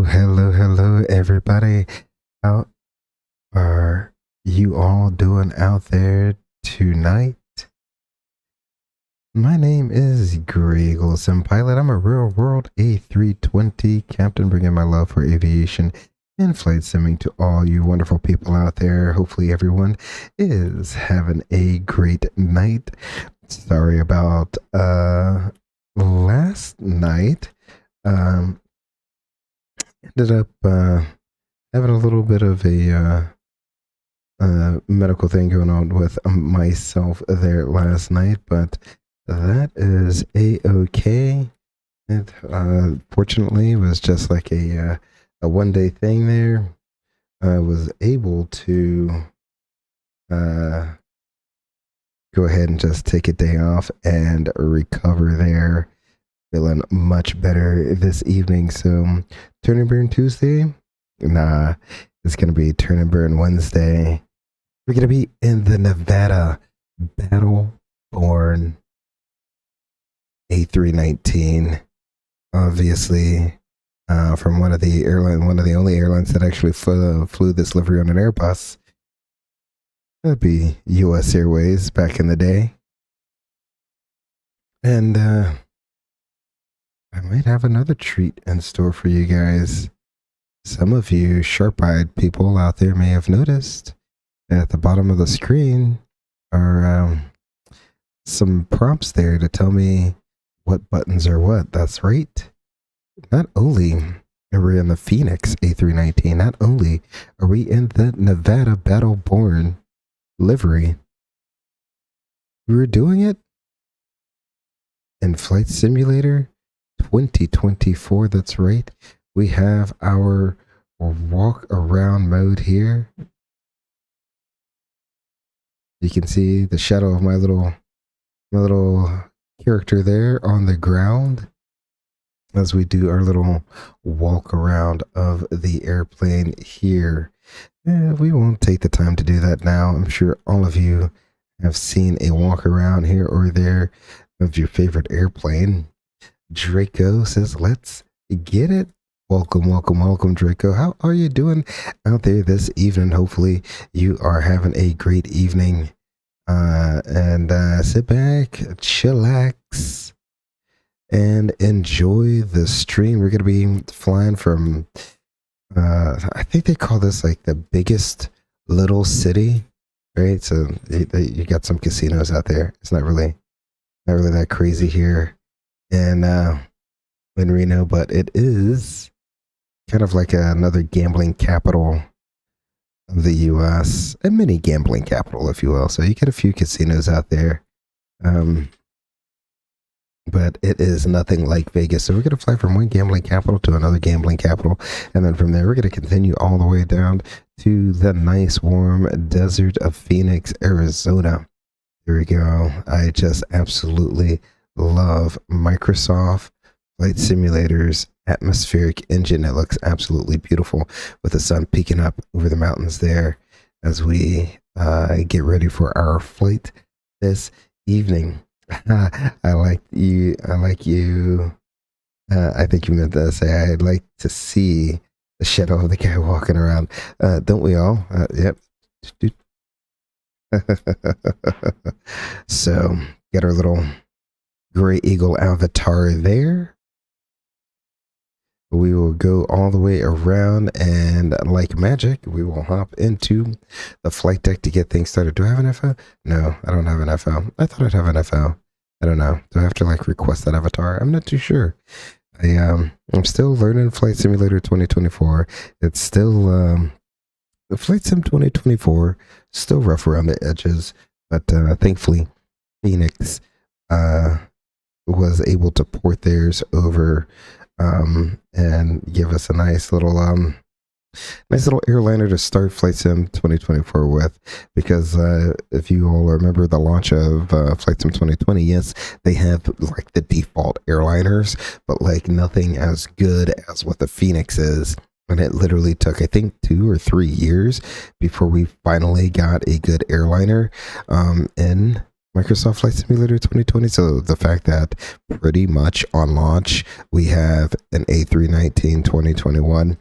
Hello, everybody. How are you all doing out there tonight? My name is Greg Olson, pilot. I'm a real world A320 captain, bringing my love for aviation and flight simming to all you wonderful people out there. Hopefully, everyone is having a great night. Sorry about last night. Ended up having a little bit of a medical thing going on with myself there last night, but that is a-okay. It fortunately was just like a one-day thing there. I was able to go ahead and just take a day off and recover there. Feeling much better this evening. So, Turn and Burn Tuesday? Nah, it's going to be Turn and Burn Wednesday. We're going to be in the Nevada battle-born A319. Obviously, from one of the only airlines that actually flew this livery on an Airbus. That'd be U.S. Airways back in the day. And I might have another treat in store for you guys. Some of you sharp-eyed people out there may have noticed at the bottom of the screen are some prompts there to tell me what buttons are what. That's right. Not only are we in the Fenix A319, not only are we in the Nevada battle-born livery, we were doing it in Flight Simulator 2024. That's right. We have our walk around mode here. You can see the shadow of my little character there on the ground as we do our little walk around of the airplane here. We won't take the time to do that now. I'm sure all of you have seen a walk around here or there of your favorite airplane. Draco says, let's get it. Welcome, Draco. How are you doing out there this evening? Hopefully you are having a great evening. And sit back, chillax, and enjoy the stream. We're going to be flying from, I think they call this like the biggest little city, right? So you got some casinos out there. It's not really that crazy here in Reno, but it is kind of like another gambling capital of the U.S., a mini gambling capital, if you will. So you get a few casinos out there, but it is nothing like Vegas. So we're going to fly from one gambling capital to another gambling capital, and then from there we're going to continue all the way down to the nice warm desert of Phoenix, Arizona. There we go. I just absolutely love Microsoft Flight Simulator's atmospheric engine. It looks absolutely beautiful with the sun peeking up over the mountains there as we get ready for our flight this evening. I like you. I think you meant to say I'd like to see the shadow of the guy walking around. Don't we all? Yep. So, get our little gray eagle avatar there. We will go all the way around, and like magic, we will hop into the flight deck to get things started. Do I have an FO? No, I don't have an FO. I thought I'd have an FO. I don't know. Do I have to like request that avatar? I'm not too sure. I'm still learning Flight Simulator 2024. It's still Flight Sim 2024, still rough around the edges, but thankfully Phoenix was able to port theirs over and give us a nice little airliner to start Flight Sim 2024 with, because if you all remember the launch of Flight Sim 2020, yes, they have like the default airliners, but like nothing as good as what the Phoenix is. And it literally took, I think, 2 or 3 years before we finally got a good airliner in Microsoft Flight Simulator 2020. So the fact that pretty much on launch we have an A319 2021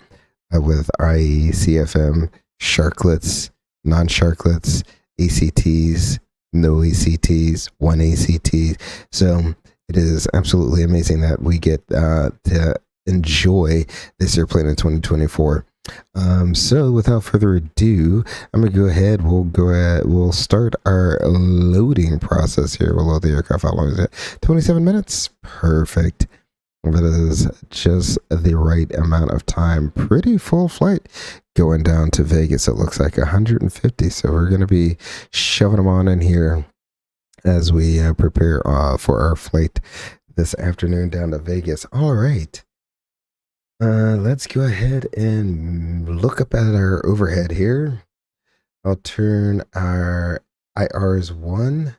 with IE, CFM, sharklets, non-sharklets, ACTs, no ACTs, one ACT. So it is absolutely amazing that we get to enjoy this airplane in 2024. So without further ado, I'm gonna go ahead. We'll start our loading process here. We'll load the aircraft. How long is it? 27 minutes. Perfect. That is just the right amount of time. Pretty full flight going down to Vegas. It looks like 150. So we're gonna be shoving them on in here as we prepare for our flight this afternoon down to Vegas. All right. Let's go ahead and look up at our overhead here. I'll turn our IRs 1,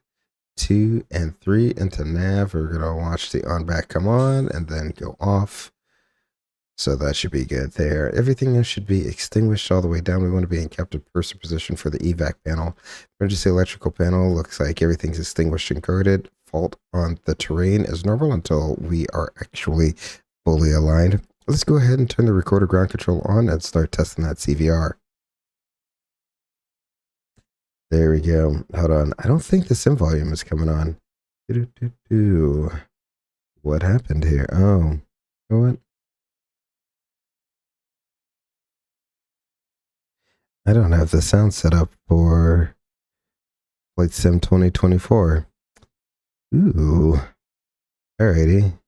2, and 3 into nav. We're gonna watch the on back come on and then go off. So that should be good there. Everything else should be extinguished all the way down. We want to be in captain person position for the evac panel. Emergency electrical panel looks like everything's extinguished and guarded. Fault on the terrain is normal until we are actually fully aligned. Let's go ahead and turn the recorder ground control on and start testing that CVR. There we go. Hold on. I don't think the sim volume is coming on. What happened here? Oh, you know what? I don't have the sound set up for Flight Sim 2024. Ooh. Alrighty.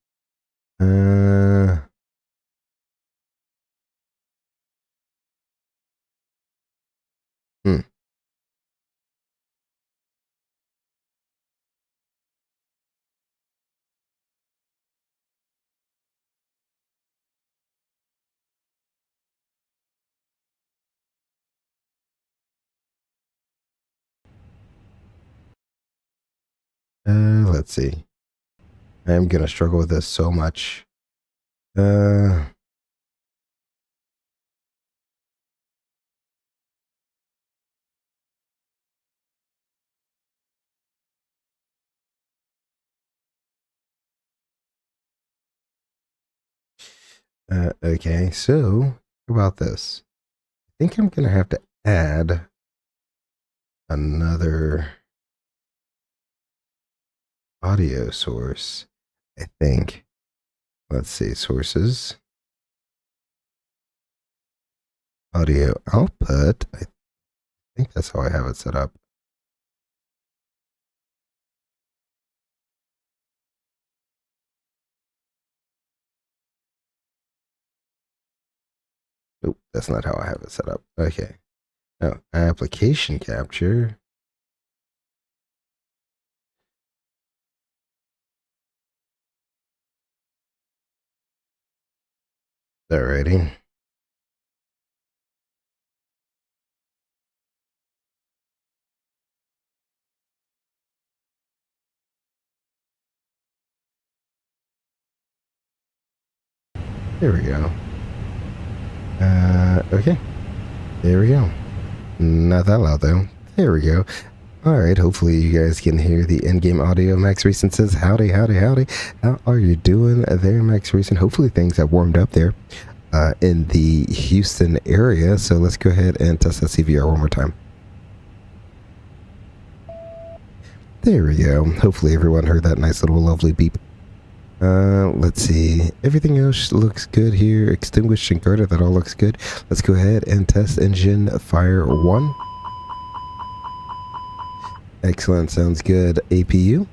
Let's see. I'm gonna struggle with this so much. Okay, so how about this? I think I'm gonna have to add another audio source. I think. Let's see, sources. Audio output. I think that's how I have it set up. Nope, that's not how I have it set up. Okay. Oh, application capture. Alrighty. There we go. Okay. There we go. Not that loud though. There we go. Alright, hopefully you guys can hear the in-game audio. Max Recent says, howdy, howdy, howdy. How are you doing there, Max Recent? Hopefully things have warmed up there in the Houston area. So let's go ahead and test that CVR one more time. There we go. Hopefully everyone heard that nice little lovely beep. Let's see. Everything else looks good here. Extinguished and guarded. That all looks good. Let's go ahead and test engine fire 1. Excellent. Sounds good. APU.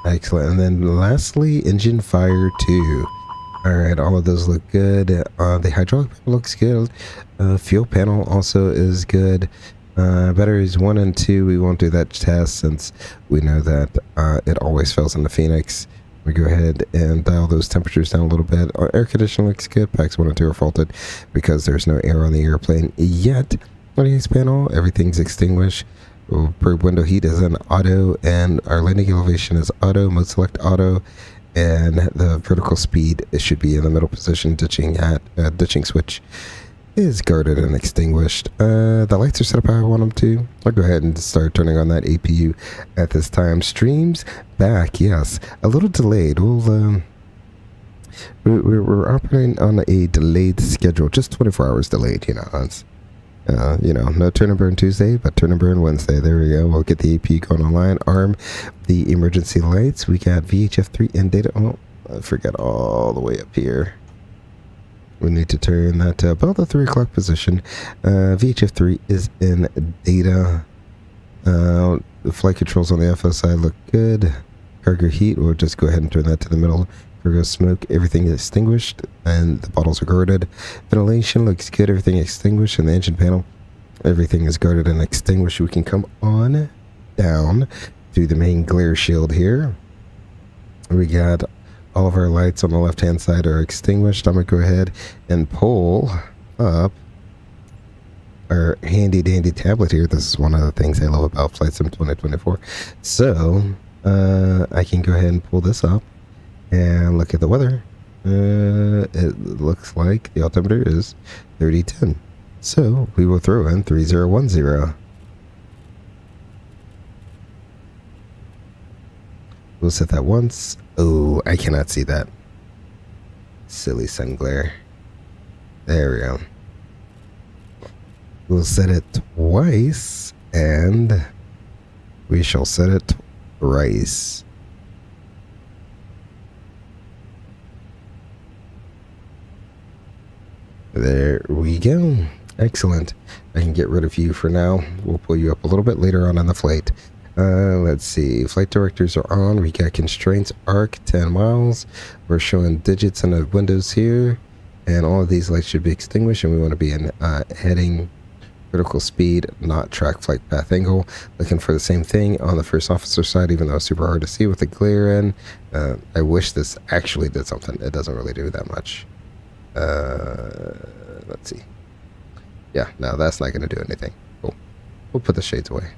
Excellent. And then lastly, engine fire 2. Alright, all of those look good. The hydraulic panel looks good. Fuel panel also is good. Batteries 1 and 2, we won't do that test since we know that it always fails in the Fenix. We go ahead and dial those temperatures down a little bit. Our air conditioning looks good. Packs 1 and 2 are faulted because there's no air on the airplane yet. On the ACE panel, everything's extinguished. Probe window heat is an auto, and our landing elevation is auto, mode select auto, and the vertical speed, it should be in the middle position, ditching switch. is guarded and extinguished. The lights are set up how I want them to. I'll go ahead and start turning on that APU at this time. Streams back, yes. A little delayed. We're operating on a delayed schedule, just 24 hours delayed, you know. No turn and burn Tuesday, but turn and burn Wednesday. There we go. We'll get the APU going online. Arm the emergency lights. We got VHF3 and data. Oh, I forgot all the way up here. We need to turn that to about the 3 o'clock position. VHF3 is in data. The flight controls on the FO side look good. Cargo heat, we'll just go ahead and turn that to the middle. Cargo smoke, everything is extinguished, and the bottles are guarded. Ventilation looks good, everything extinguished, and the engine panel, everything is guarded and extinguished. We can come on down through the main glare shield here. We got all of our lights on the left-hand side are extinguished. I'm going to go ahead and pull up our handy-dandy tablet here. This is one of the things I love about Flight Sim 2024. So, I can go ahead and pull this up and look at the weather. It looks like the altimeter is 3010. So, we will throw in 3010. We'll set that once. Oh, I cannot see that. Silly sun glare. There we go. We'll set it twice, and we shall set it thrice. There we go. Excellent. I can get rid of you for now. We'll pull you up a little bit later on in the flight. Let's see. Flight directors are on. We got constraints arc 10 miles. We're showing digits in the windows here. And all of these lights should be extinguished. And we want to be in heading critical speed, not track flight path angle. Looking for the same thing on the first officer side, even though it's super hard to see with the glare in. I wish this actually did something. It doesn't really do that much. Let's see. Yeah, no, that's not going to do anything. Cool. We'll put the shades away.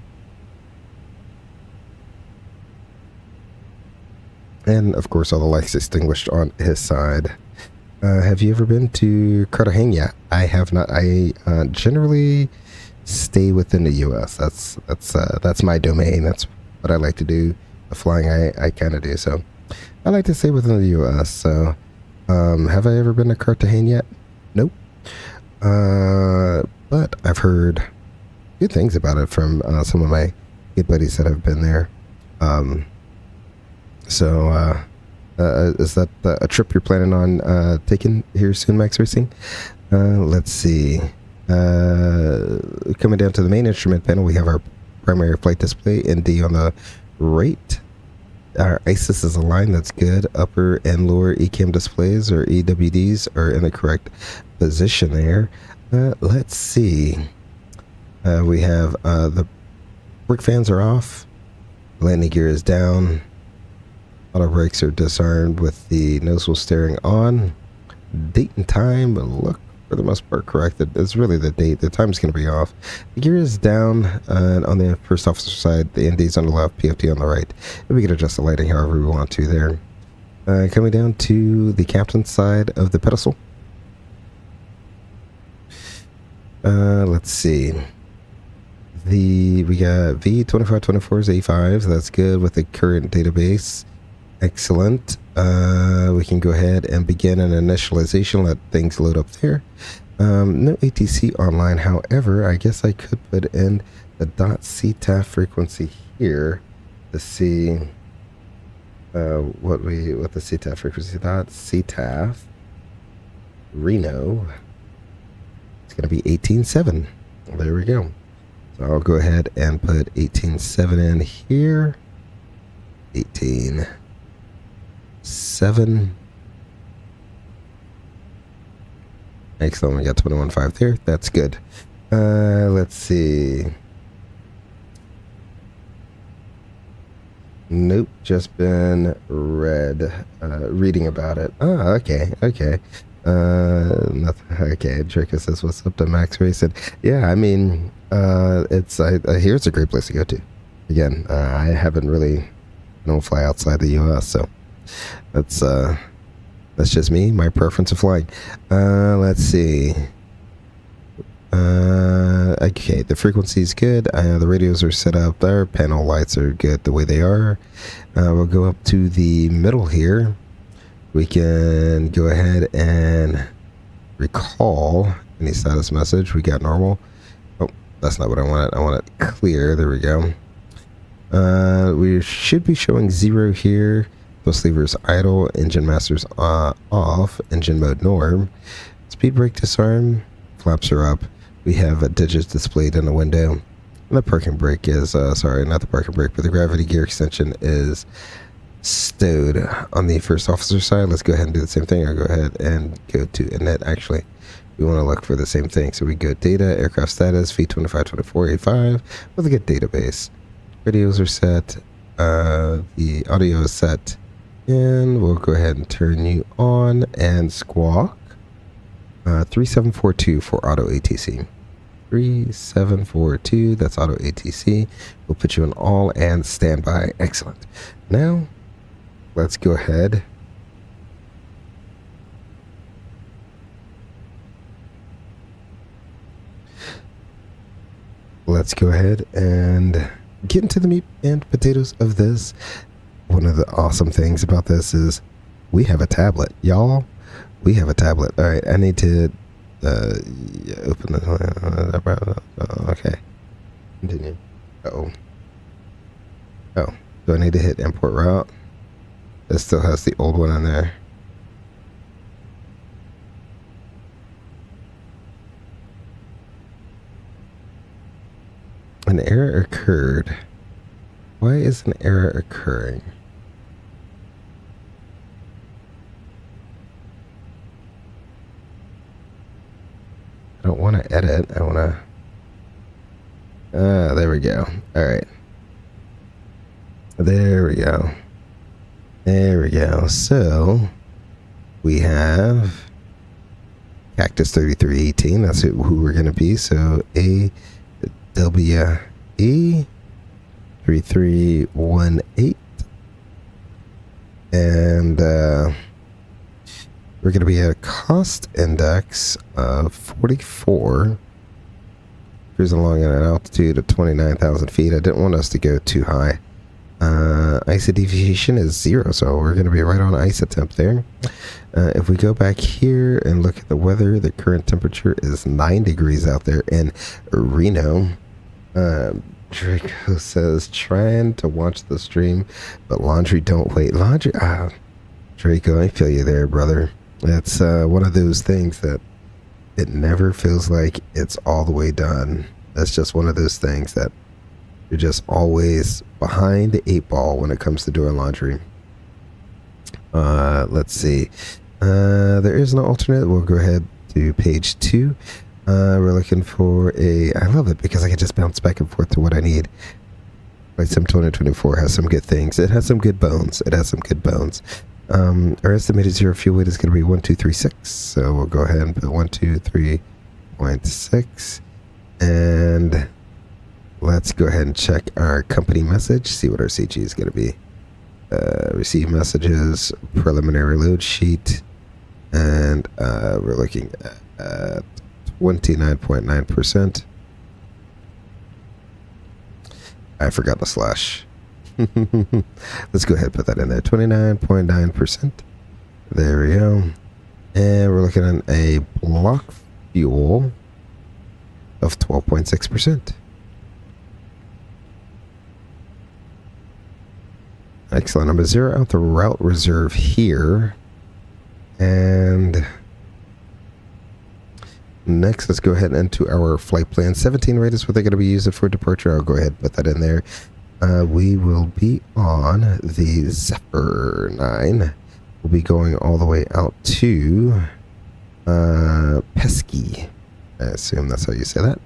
And, of course, all the lights extinguished on his side. Have you ever been to Cartagena? I have not. I generally stay within the U.S. That's my domain. That's what I like to do. The flying I kind of do. So I like to stay within the U.S. So have I ever been to Cartagena yet? Nope. But I've heard good things about it from some of my good buddies that have been there. Is that a trip you're planning on taking here soon, Max Racing? Let's see. Coming down to the main instrument panel, we have our primary flight display, ND on the right. Our ISIS is aligned, that's good. Upper and lower ECAM displays, or EWDs, are in the correct position there. Let's see. We have the brake fans are off. Landing gear is down. Auto brakes are disarmed with the nozzle steering on. Date and time look for the most part corrected. It's really the date. The time's going to be off. The gear is down on the first officer side. The ND's on the left, PFT on the right. And we can adjust the lighting however we want to there. Coming down to the captain's side of the pedestal. Let's see. We got V2524's A5. That's good with the current database. Excellent. We can go ahead and begin an initialization. Let things load up there. No ATC online. However, I guess I could put in the .CTAF frequency here to see what the CTAF frequency. .CTAF Reno. It's going to be 18.7. There we go. So I'll go ahead and put 18.7 in here. 18.7. Excellent. We got 21.5 there. That's good. Let's see. Nope. Just been reading about it. Oh, okay. Nothing. Okay. Draco says, "What's up to Max Racing?" Yeah, I mean, I hear it's a great place to go to. Again, I haven't really, I don't fly outside the U.S., so that's just me, my preference of flying. Let's see. Okay, the frequency is good. The radios are set up. Our panel lights are good the way they are. We'll go up to the middle here. We can go ahead and recall any status message. We got normal. Oh, that's not what I wanted. I want it clear. There we go. We should be showing 0 here. Those levers idle. Engine masters off. Engine mode norm. Speed brake disarm. Flaps are up. We have digits displayed in the window. And the parking brake is, sorry, not the parking brake, but the gravity gear extension is stowed on the first officer side. Let's go ahead and do the same thing. I'll go ahead and go to init. Actually, we want to look for the same thing. So we go data, aircraft status, V252485 with a good database. Radios are set. The audio is set. And we'll go ahead and turn you on and squawk. 3742 for auto ATC. 3742, that's auto ATC. We'll put you on all and standby. Excellent. Now, let's go ahead. Let's go ahead and get into the meat and potatoes of this. One of the awesome things about this is we have a tablet. Y'all, we have a tablet. All right, I need to open the... okay. Continue. Uh-oh. Oh, do I need to hit import route? It still has the old one on there. An error occurred. Why is an error occurring? I don't want to edit. I want to... there we go. All right. There we go. There we go. So, we have Cactus 3318. That's who we're going to be. So, AWE 3318. And, we're going to be at a cost index of 44. Cruising along at an altitude of 29,000 feet. I didn't want us to go too high. ISO deviation is 0, so we're going to be right on ISO temp there. If we go back here and look at the weather, the current temperature is 9 degrees out there in Reno. Draco says, trying to watch the stream, but laundry don't wait. Laundry, Draco, I feel you there, brother. It's one of those things that it never feels like it's all the way done. That's just one of those things that you're just always behind the 8 ball when it comes to doing laundry. Let's see. There is no alternate. We'll go ahead to page 2. We're looking for a... I love it because I can just bounce back and forth to what I need. Flight Sim 2024 has some good things. It has some good bones. It has some good bones. Our estimated zero fuel weight is going to be 1236. So we'll go ahead and put 123.6. And let's go ahead and check our company message. See what our CG is going to be. Receive messages, preliminary load sheet. And we're looking at 29.9%. I forgot the slash. Let's go ahead and put that in there. 29.9%. There we go. And we're looking at a block fuel of 12.6%. Excellent. I'm going to zero out the route reserve here. And next, let's go ahead into our flight plan. 17 rate is what they're going to be using for departure. I'll go ahead and put that in there. We will be on the Zephyr 9. We'll be going all the way out to Pesky. I assume that's how you say that.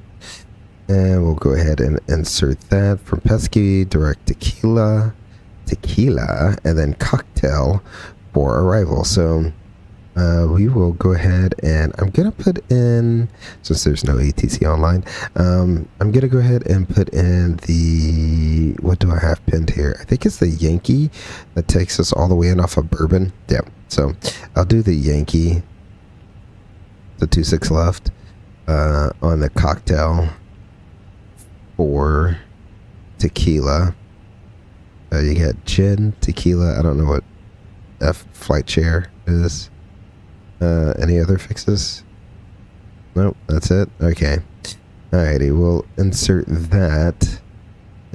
And we'll go ahead and insert that from Pesky, direct tequila, and then cocktail for arrival. So we will go ahead and I'm going to put in, since there's no ATC online, I'm going to go ahead and put in the, what do I have pinned here? I think it's the Yankee that takes us all the way in off of Bourbon. Yeah, so I'll do the Yankee, the 26 left. on the cocktail for tequila. You get gin, tequila. I don't know what F flight chair is. Any other fixes? Nope, that's it. Okay. Alrighty, we'll insert that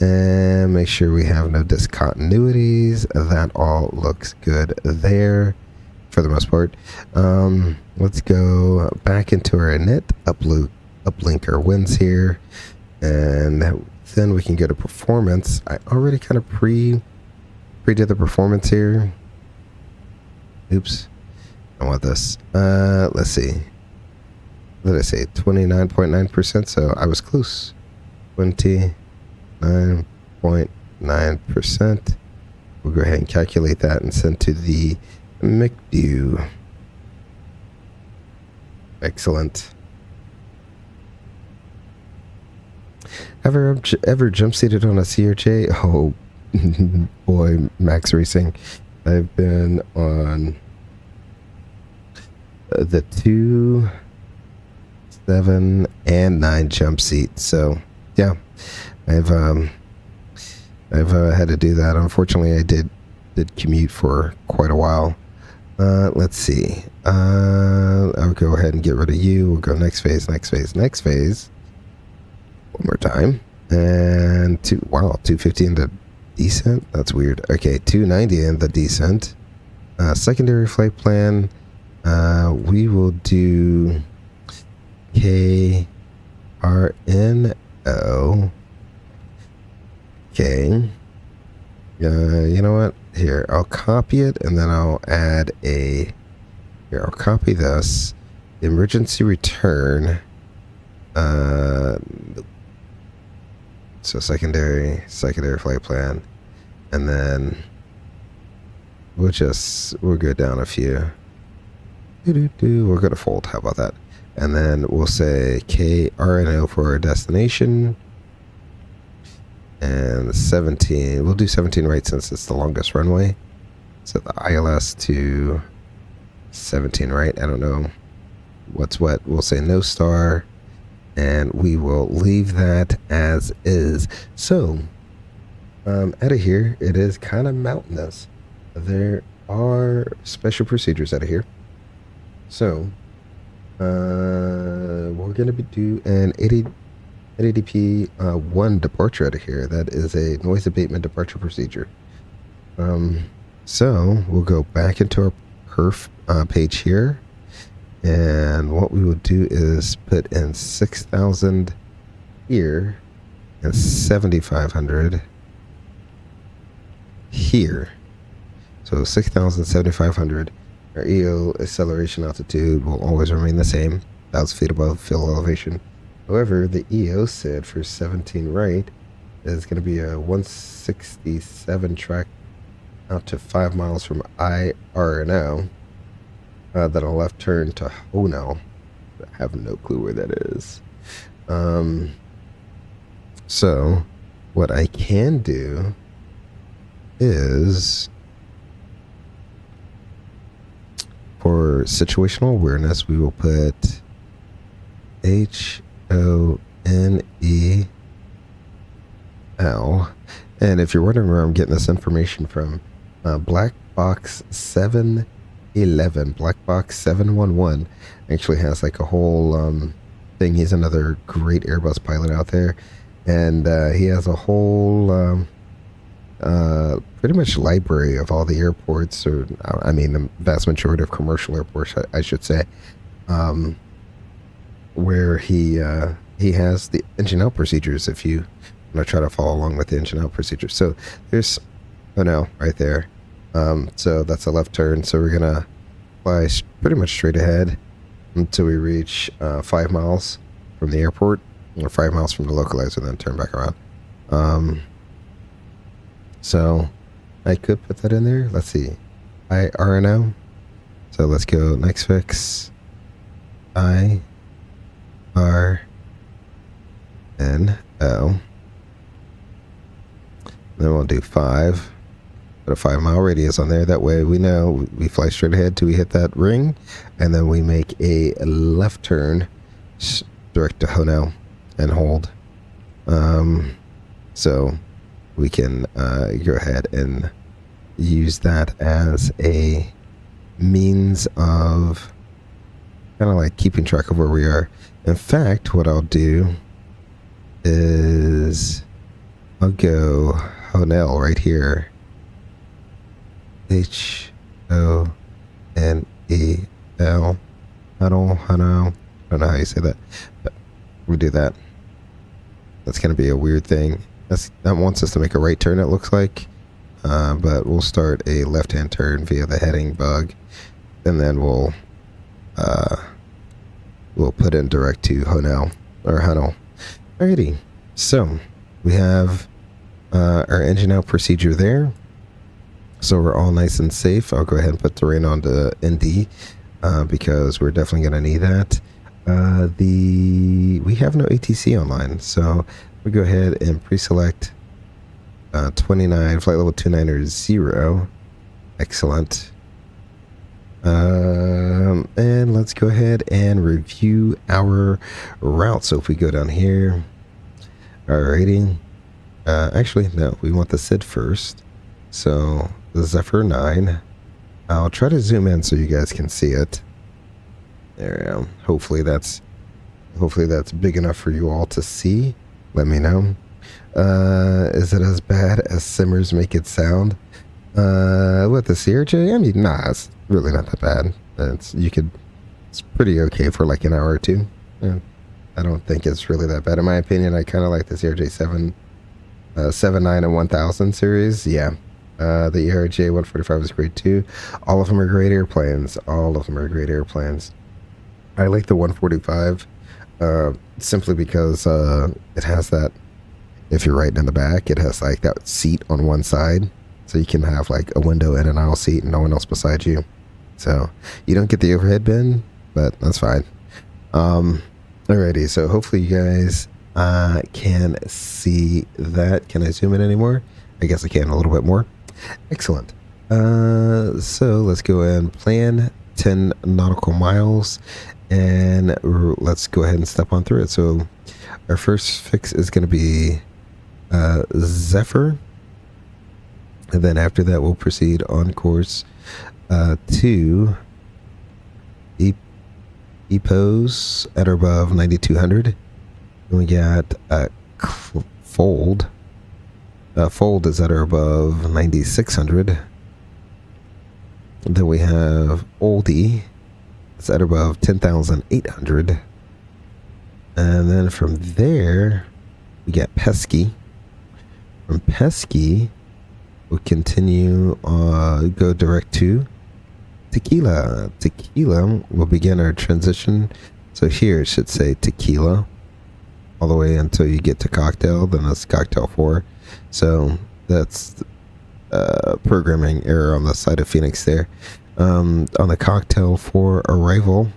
and make sure we have no discontinuities. That all looks good there for the most part. Let's go back into our init, uplink our wins here, and then we can go to performance. I already kind of pre-did the performance here. Oops. I want this. Let's see. What did I say? 29.9%. So I was close. 29.9%. We'll go ahead and calculate that and send to the McView. Excellent. Ever jump seated on a CRJ? Oh boy, Max Racing. I've been on the 2, 7, and 9 jump seat. So yeah, I've had to do that. Unfortunately, I did commute for quite a while. Let's see. I'll go ahead and get rid of you. We'll go next phase. One more time. And 250 in the descent. That's weird. Okay, 290 in the descent. Secondary flight plan. We will do KRNO. Okay. You know what? Here, I'll copy it and then I'll add a. Here, I'll copy this. Emergency return. So secondary flight plan, and then we'll go down a few. We're gonna fold. How about that? And then we'll say KRNO for our destination. And 17. We'll do 17 right since it's the longest runway. So the ILS to 17 right. I don't know what's what. We'll say no star. And we will leave that as is. So, out of here, it is kind of mountainous. There are special procedures out of here. So, we're going to do an 80dp 1 departure out of here. That is a noise abatement departure procedure. So, we'll go back into our perf page here. And what we will do is put in 6,000 here and 7,500 here. So 6,000, 7,500. Our EO acceleration altitude will always remain the same, 1,000 feet above field elevation. However, the EO said for 17 right is going to be a 167 track out to 5 miles from IRNO. Then a left turn to Reno. I have no clue where that is. So what I can do is, for situational awareness, we will put HONEL. And if you're wondering where I'm getting this information from, Black Box 711, Black Box 711 actually has like a whole thing. He's another great Airbus pilot out there, and he has a whole pretty much library of all the airports, or I mean the vast majority of commercial airports, I should say, where he has the engine out procedures if you want to try to follow along with the engine out procedures. So there's right there. So that's a left turn. So we're gonna fly pretty much straight ahead until we reach 5 miles from the airport, or 5 miles from the localizer, then turn back around. So I could put that in there. Let's see, IRNO. So let's go next fix IRNO. Then we'll do 5. Put a 5 mile radius on there. That way we know we fly straight ahead till we hit that ring, and then we make a left turn direct to Reno and hold. So we can go ahead and use that as a means of kind of like keeping track of where we are. In fact, what I'll do is I'll go Honel right here. Honel. Huddle. I don't know how you say that, but we do that. That's going to be a weird thing. That wants us to make a right turn, it looks like. But we'll start a left-hand turn via the heading bug, and then we'll put in direct to Honel or Hunnel. Alrighty, so we have our engine out procedure there, so we're all nice and safe. I'll go ahead and put the rain on to ND because we're definitely going to need that. We have no ATC online, so we go ahead and pre-select 29 flight level 290. Excellent. And let's go ahead and review our route. So if we go down here, our rating, actually no, we want the SID first. So the Zephyr 9. I'll try to zoom in so you guys can see it. There we go. Hopefully that's big enough for you all to see. Let me know. Is it as bad as Simmers make it sound? With the CRJ? I mean, nah, it's really not that bad. It's pretty okay for like an hour or two. I don't think it's really that bad. In my opinion, I kind of like the CRJ 79 and 1000 series. Yeah. The ERJ 145 is great too. All of them are great airplanes. I like the 145 simply because it has that, if you're riding in the back, it has like that seat on one side, so you can have like a window and an aisle seat and no one else beside you. So you don't get the overhead bin, but that's fine. Alrighty, so hopefully you guys can see that. Can I zoom in anymore? I guess I can a little bit more. Excellent. So let's go and plan 10 nautical miles, and let's go ahead and step on through it. So our first fix is going to be Zephyr, and then after that we'll proceed on course to EPOS at or above 9200. Then we got Fold. Fold is at or above 9600. Then we have Oldie. It's at or above 10,800. And then from there, we get Pesky. From Pesky, we'll continue, go direct to Tequila. Tequila will begin our transition. So here it should say Tequila all the way until you get to Cocktail. Then that's Cocktail 4. So that's programming error on the side of Fenix there. On the Cocktail 4 arrival,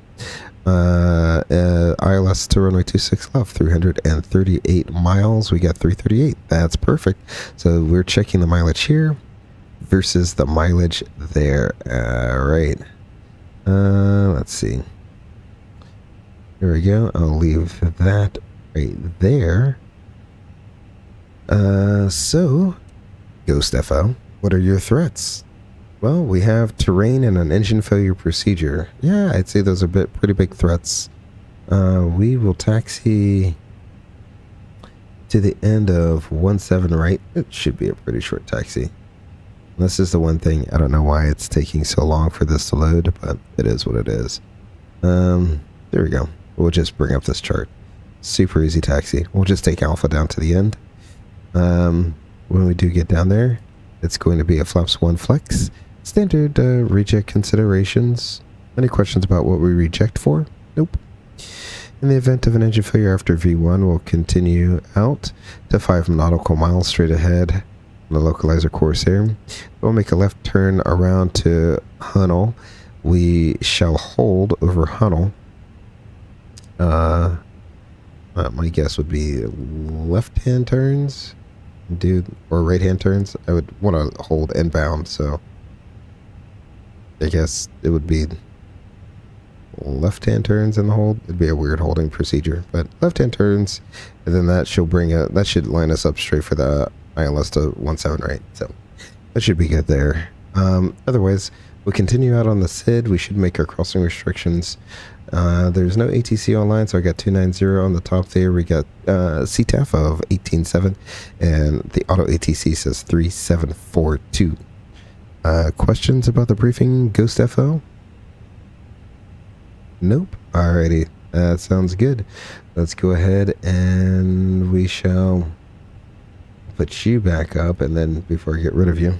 ILS to runway 26 left, 338 miles. We got 338. That's perfect. So we're checking the mileage here versus the mileage there. Right. Let's see. There we go. I'll leave that right there. So, Ghost FO, what are your threats? Well, we have terrain and an engine failure procedure. Yeah, I'd say those are pretty big threats. We will taxi to the end of 17 right. It should be a pretty short taxi. This is the one thing, I don't know why it's taking so long for this to load, but it is what it is. There we go. We'll just bring up this chart. Super easy taxi. We'll just take Alpha down to the end. When we do get down there, it's going to be a Flaps 1 Flex. Standard reject considerations. Any questions about what we reject for? Nope. In the event of an engine failure after V1, we'll continue out to 5 nautical miles straight ahead on the localizer course here. We'll make a left turn around to Hunnel. We shall hold over Hunnel. My guess would be left-hand turns, or right-hand turns. I would want to hold inbound, so I guess it would be left-hand turns in the hold. It'd be a weird holding procedure, but left-hand turns, and then that should that should line us up straight for the ILS to 17 right. So that should be good there. Otherwise, we'll continue out on the SID. We should make our crossing restrictions. There's no ATC online, so I got 290 on the top there. We got CTAF of 18.7, and the auto ATC says 3742. Questions about the briefing, Ghost FO? Nope. Alrighty, that sounds good. Let's go ahead and we shall put you back up, and then before I get rid of you.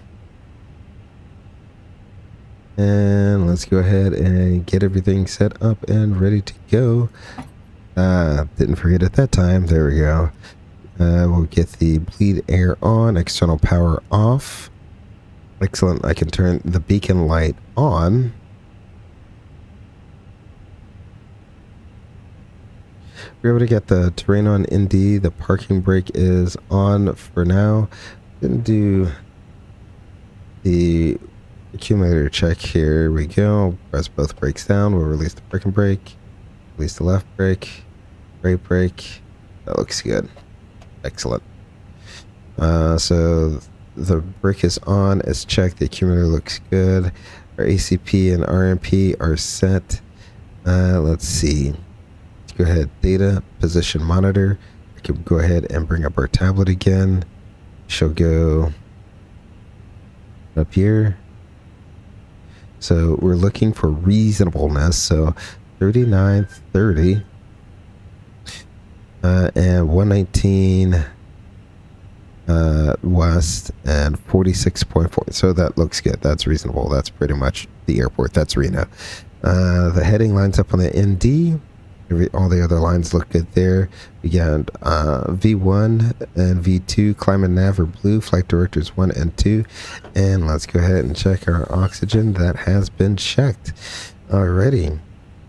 And let's go ahead and get everything set up and ready to go. Didn't forget at that time. There we go. We'll get the bleed air on, external power off. Excellent. I can turn the beacon light on. We're able to get the terrain on ND. The parking brake is on for now. Didn't do the accumulator check. Here we go. Press both brakes down. We'll release the parking brake. Release the left brake. Right brake. That looks good. Excellent. So the brake is on. It's checked. The accumulator looks good. Our ACP and RMP are set. Let's see. Let's go ahead. Data position monitor. I can go ahead and bring up our tablet again. She'll go up here. So we're looking for reasonableness. So 3930 and 119 west and 46.4. So that looks good. That's reasonable. That's pretty much the airport. That's Reno. The heading lines up on the ND. All the other lines look good there. We got V1 and V2, climb and nav are blue, flight directors 1 and 2. And let's go ahead and check our oxygen. That has been checked. Alrighty.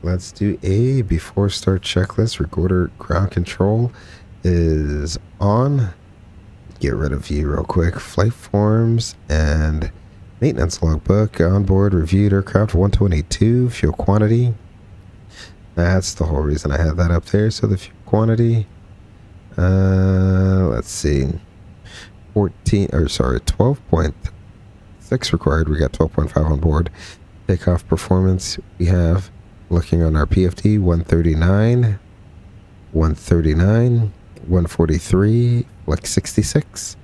Let's do a before start checklist. Recorder ground control is on. Get rid of you real quick. Flight forms and maintenance logbook. Onboard reviewed aircraft 122. Fuel quantity. That's the whole reason I had that up there. So the fuel quantity, let's see, 12.6 required. We got 12.5 on board. Takeoff performance, we have, looking on our PFD, 139, 143, flex 66.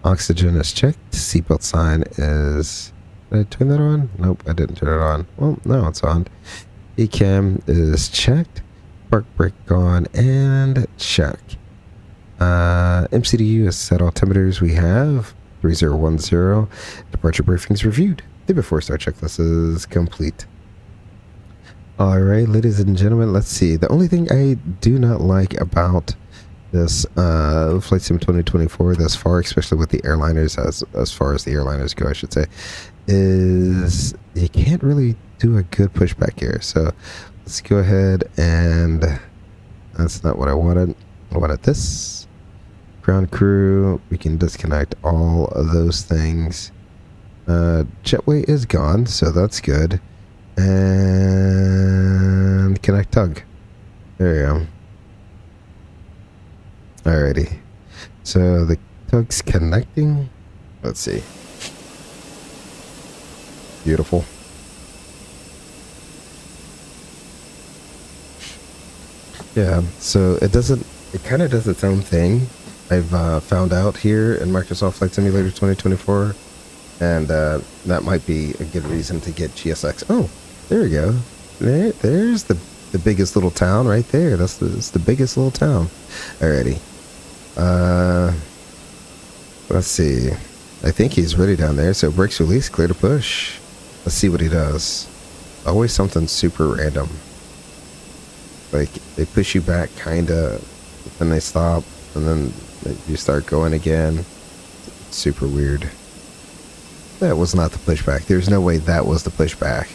Oxygen is checked. Seatbelt sign is, did I turn that on? Nope, I didn't turn it on. Well, now it's on. ECAM is checked. Park brake gone and check. MCDU is set. Altimeters we have 3010. Departure briefings reviewed. The before start checklist is complete. Alright, ladies and gentlemen, let's see. The only thing I do not like about this Flight Sim 2024 thus far, especially with the airliners, as far as the airliners go, I should say, is you can't really do a good pushback here. So let's go ahead and that's not what I wanted. I wanted this. Ground crew, we can disconnect all of those things. Jetway is gone, so that's good. And connect tug. There you go. Alrighty. So the tug's connecting. Let's see. Beautiful. Yeah, so it kind of does its own thing. I've found out here in Microsoft Flight Simulator 2024, and that might be a good reason to get GSX. Oh, there we go. There's the biggest little town right there. That's the biggest little town. Alrighty. Let's see. I think he's ready down there. So brakes release, clear to push. Let's see what he does. Always something super random. Like, they push you back, kinda, then they stop, and then you start going again. It's super weird. That was not the pushback. There's no way that was the pushback.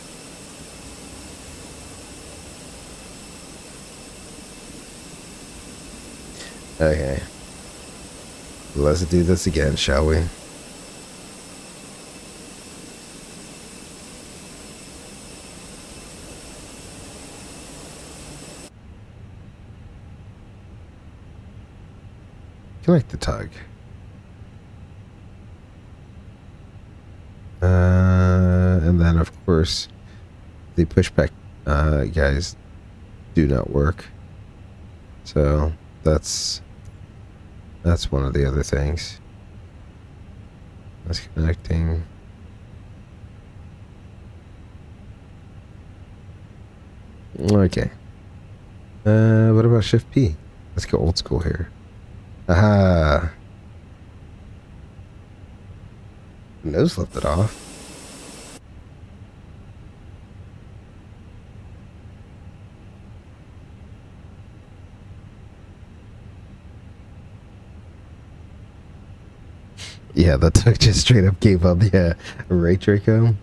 Okay. Let's do this again, shall we? Connect the tug. And then, of course, the pushback guys do not work. So that's one of the other things. That's connecting. Okay. What about shift P? Let's go old school here. Aha. Nose lifted off. Yeah, the tug just straight up gave up. Yeah, right, Draco.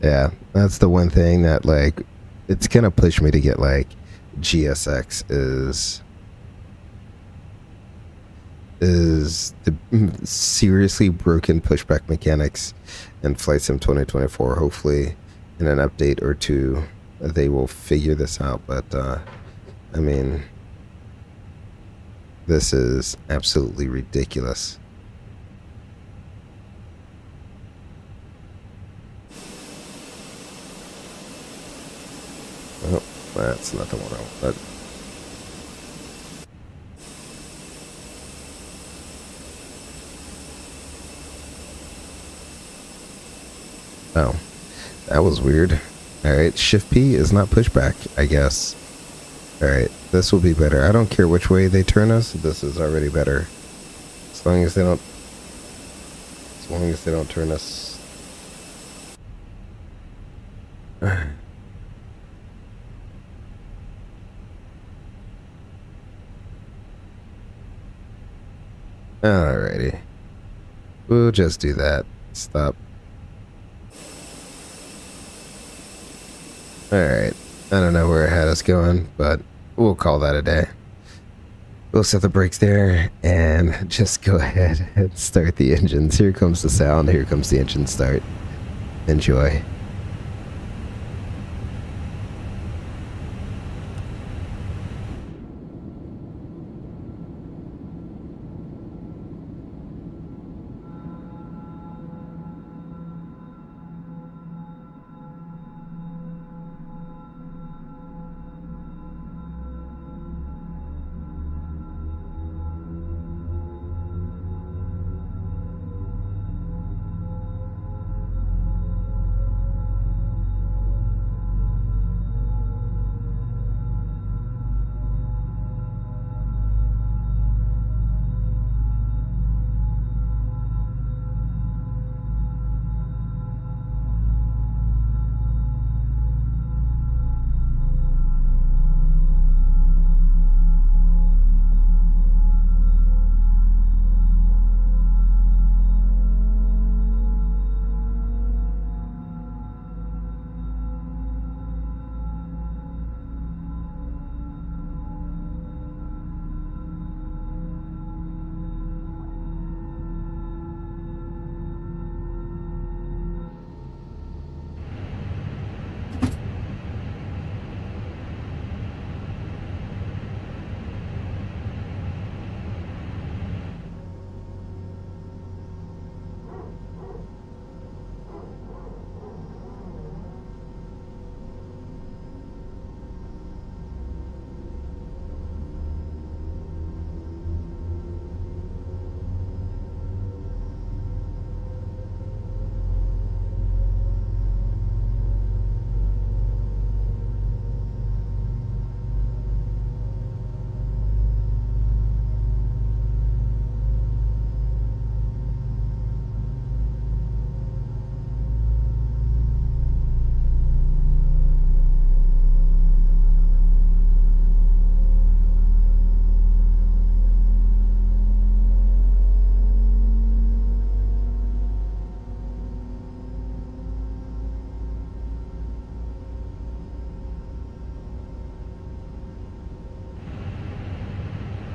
Yeah, that's the one thing that, like, it's gonna push me to get, like, GSX is the seriously broken pushback mechanics in Flight Sim 2024. Hopefully, in an update or two, they will figure this out. But I mean, this is absolutely ridiculous. Oh, that's not the one I want. Oh, that was weird. Alright, shift P is not pushback, I guess. Alright, this will be better. I don't care which way they turn us, this is already better. As long as they don't turn us. Alrighty. We'll just do that. Stop. Alright. I don't know where it had us going, but we'll call that a day. We'll set the brakes there and just go ahead and start the engines. Here comes the sound. Here comes the engine start. Enjoy.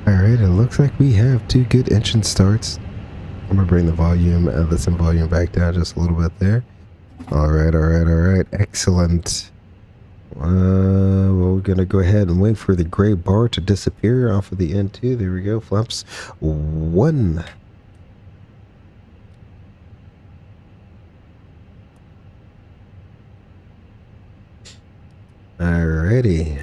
Alright, it looks like we have two good engine starts. I'm gonna bring the volume, listen volume back down just a little bit there. Alright, excellent. Well, we're gonna go ahead and wait for the gray bar to disappear off of the N2. There we go. Flaps 1. Alrighty.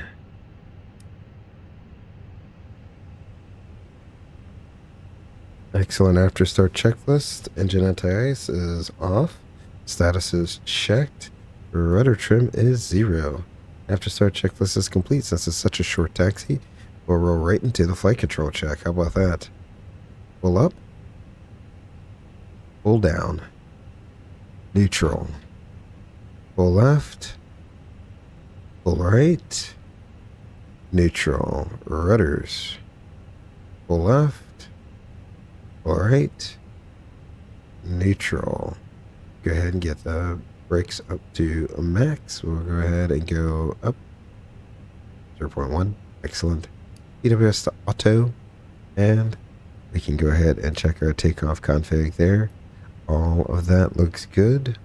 Excellent after start checklist. Engine anti-ice is off. Status is checked. Rudder trim is 0. After start checklist is complete. Since it's such a short taxi, we'll roll right into the flight control check. How about that? Pull up. Pull down. Neutral. Pull left. Pull right. Neutral. Rudders. Pull left. Pull right. Neutral. Go ahead and get the brakes up to a max. We'll go ahead and go up 0.1. Excellent. EWS to auto. And we can go ahead and check our takeoff config there. All of that looks good.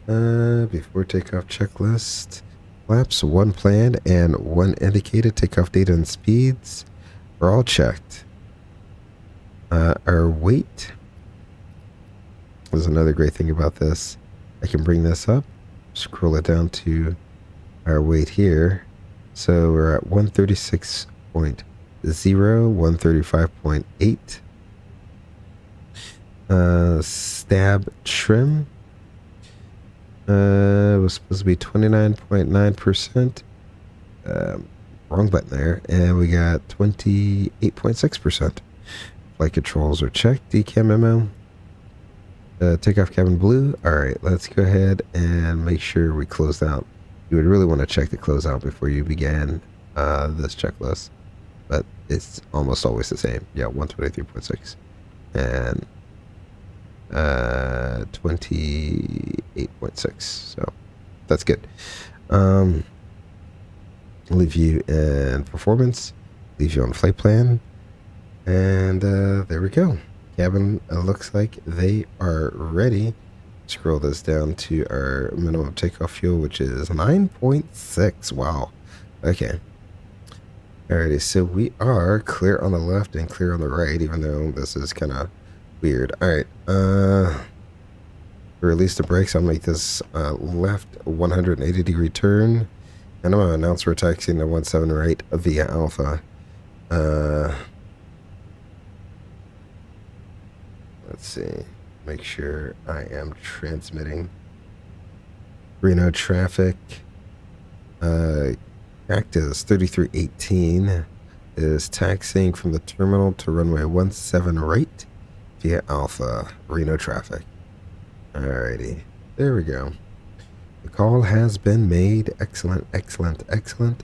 Before takeoff checklist, flaps 1 planned and 1 indicated. Takeoff data and speeds are all checked. Our weight is another great thing about this. I can bring this up, scroll it down to our weight here. So we're at 136.0, 135.8. Stab trim was supposed to be 29.9%. Wrong button there. And we got 28.6%. Flight controls are checked. Decam memo. Takeoff cabin blue. Alright, let's go ahead and make sure we close out. You would really want to check the closeout before you began this checklist. But it's almost always the same. Yeah, 123.6. And 28.6. So that's good. Leave you in performance. Leave you on flight plan. And there we go. Cabin looks like they are ready. Scroll this down to our minimum takeoff fuel, which is 9.6. Wow. Okay. Alrighty, so we are clear on the left and clear on the right, even though this is kind of weird. Alright, release the brakes. I'll make this left 180 degree turn. And I'm going to announce we're taxiing to 17 right via Alpha. Let's see. Make sure I am transmitting. Reno traffic. Cactus 3318 is taxiing from the terminal to runway 17 right via Alpha. Reno traffic. Alrighty. There we go. The call has been made. Excellent, excellent, excellent.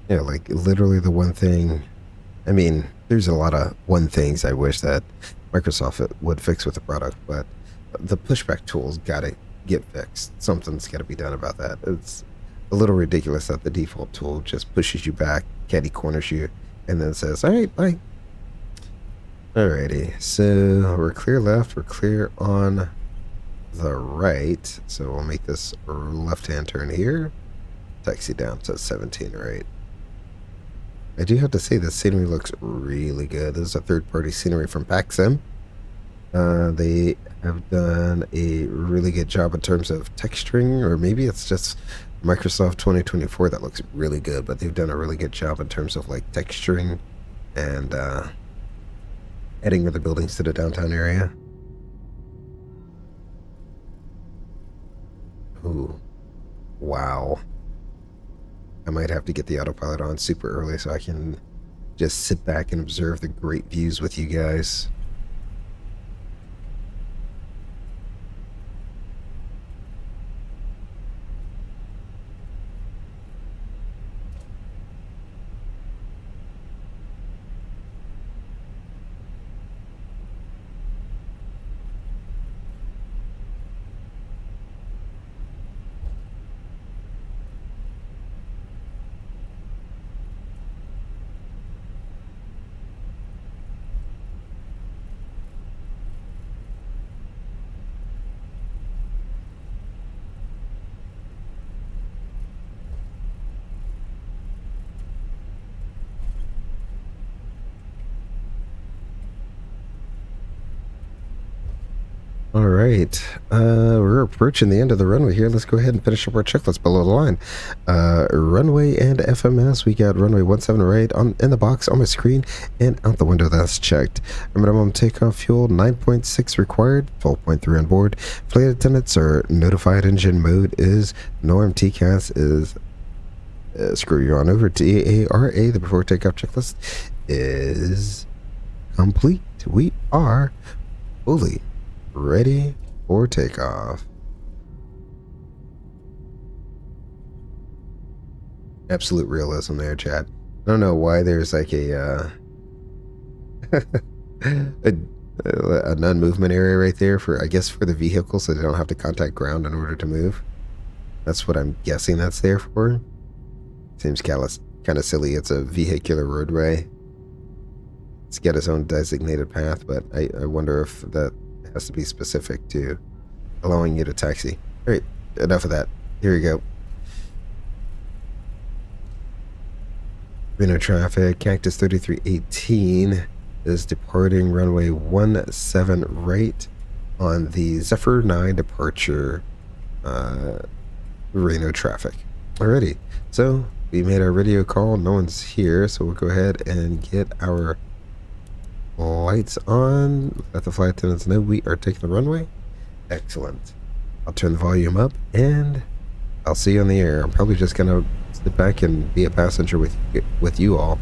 Yeah, like literally the one thing. I mean, there's a lot of one things I wish that Microsoft would fix with the product, but the pushback tool's got to get fixed. Something's got to be done about that. It's a little ridiculous that the default tool just pushes you back, catty corners you, and then says, all right, bye. Alrighty, so we're clear left, we're clear on the right. So we'll make this left-hand turn here. Taxi down to 17 right. I do have to say the scenery looks really good. This is a third-party scenery from Paxim. They have done a really good job in terms of texturing, or maybe it's just Microsoft 2024 that looks really good, but they've done a really good job in terms of like texturing and adding other buildings to the downtown area. Ooh, wow. I might have to get the autopilot on super early so I can just sit back and observe the great views with you guys. All right, we're approaching the end of the runway here. Let's go ahead and finish up our checklist below the line. Runway and FMS, we got runway 17 right on in the box on my screen and out the window. That's checked. Minimum takeoff fuel 9.6 required, 12.3 on board. Flight attendants are notified. Engine mode is norm. TCAS is screw you on over. TARA. The before takeoff checklist is complete. We are fully ready for takeoff. Absolute realism there, Chad. I don't know why there's like a a non-movement area right there for, I guess, for the vehicle, so they don't have to contact ground in order to move. That's what I'm guessing that's there for. Seems kind of silly. It's a vehicular roadway. It's got its own designated path, but I wonder if that has to be specific to allowing you to taxi. All right, enough of that. Here we go. Reno traffic, Cactus 3318 is departing runway 17 right on the Zephyr 9 departure Reno traffic. Alrighty, so we made our radio call. No one's here, so we'll go ahead and get our lights on. Let the flight attendants know we are taking the runway. Excellent. I'll turn the volume up and I'll see you on the air. I'm probably just gonna sit back and be a passenger with you all.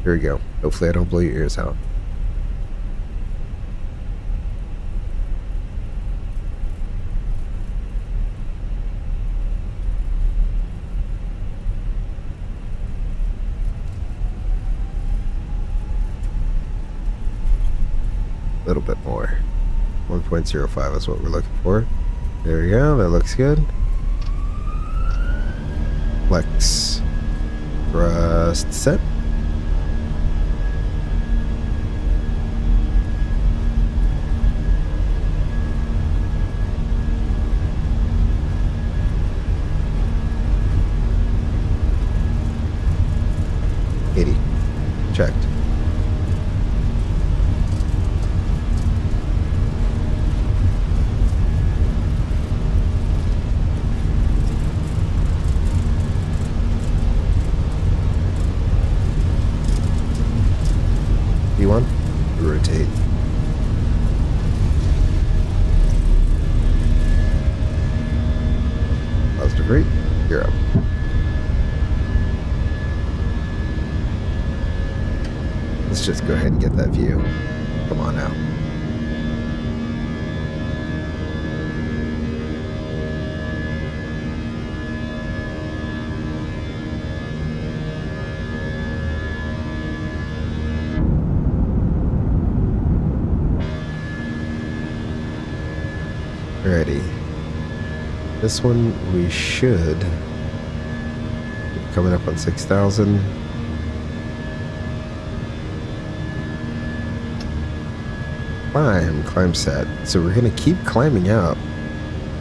Here we go. Hopefully I don't blow your ears out. A little bit more. 1.05 is what we're looking for. There we go. That looks good. Flex. Thrust set. Checked. V1, rotate. Positive rate, you're up. Let's just go ahead and get that view. Come on now. Alrighty. This one we should be coming up on 6,000. Climb set. So we're going to keep climbing out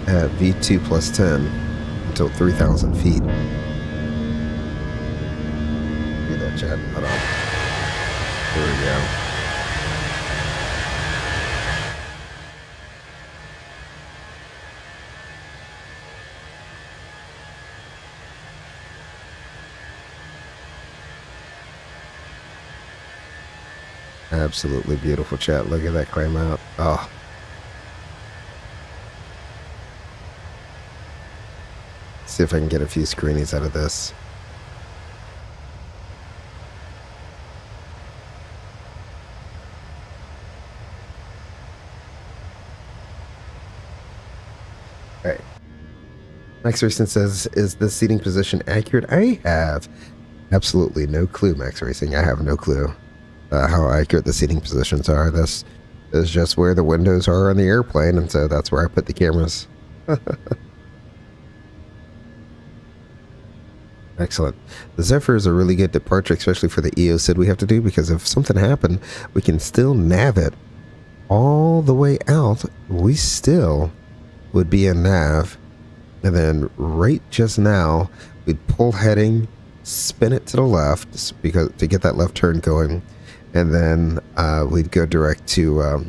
at V2 plus 10 until 3,000 feet. Do that, Chad. Hold on. There we go. Absolutely beautiful, chat. Look at that climb out. Oh. See if I can get a few screenies out of this. All right. Max Racing says, is the seating position accurate? I have absolutely no clue, Max Racing. I have no clue. How accurate the seating positions are. This is just where the windows are on the airplane, and so that's where I put the cameras. Excellent. The Zephyr is a really good departure, especially for the EOCID we have to do, because if something happened, we can still nav it all the way out. We still would be in nav, and then right just now, we'd pull heading, spin it to the left because to get that left turn going. And then we'd go direct to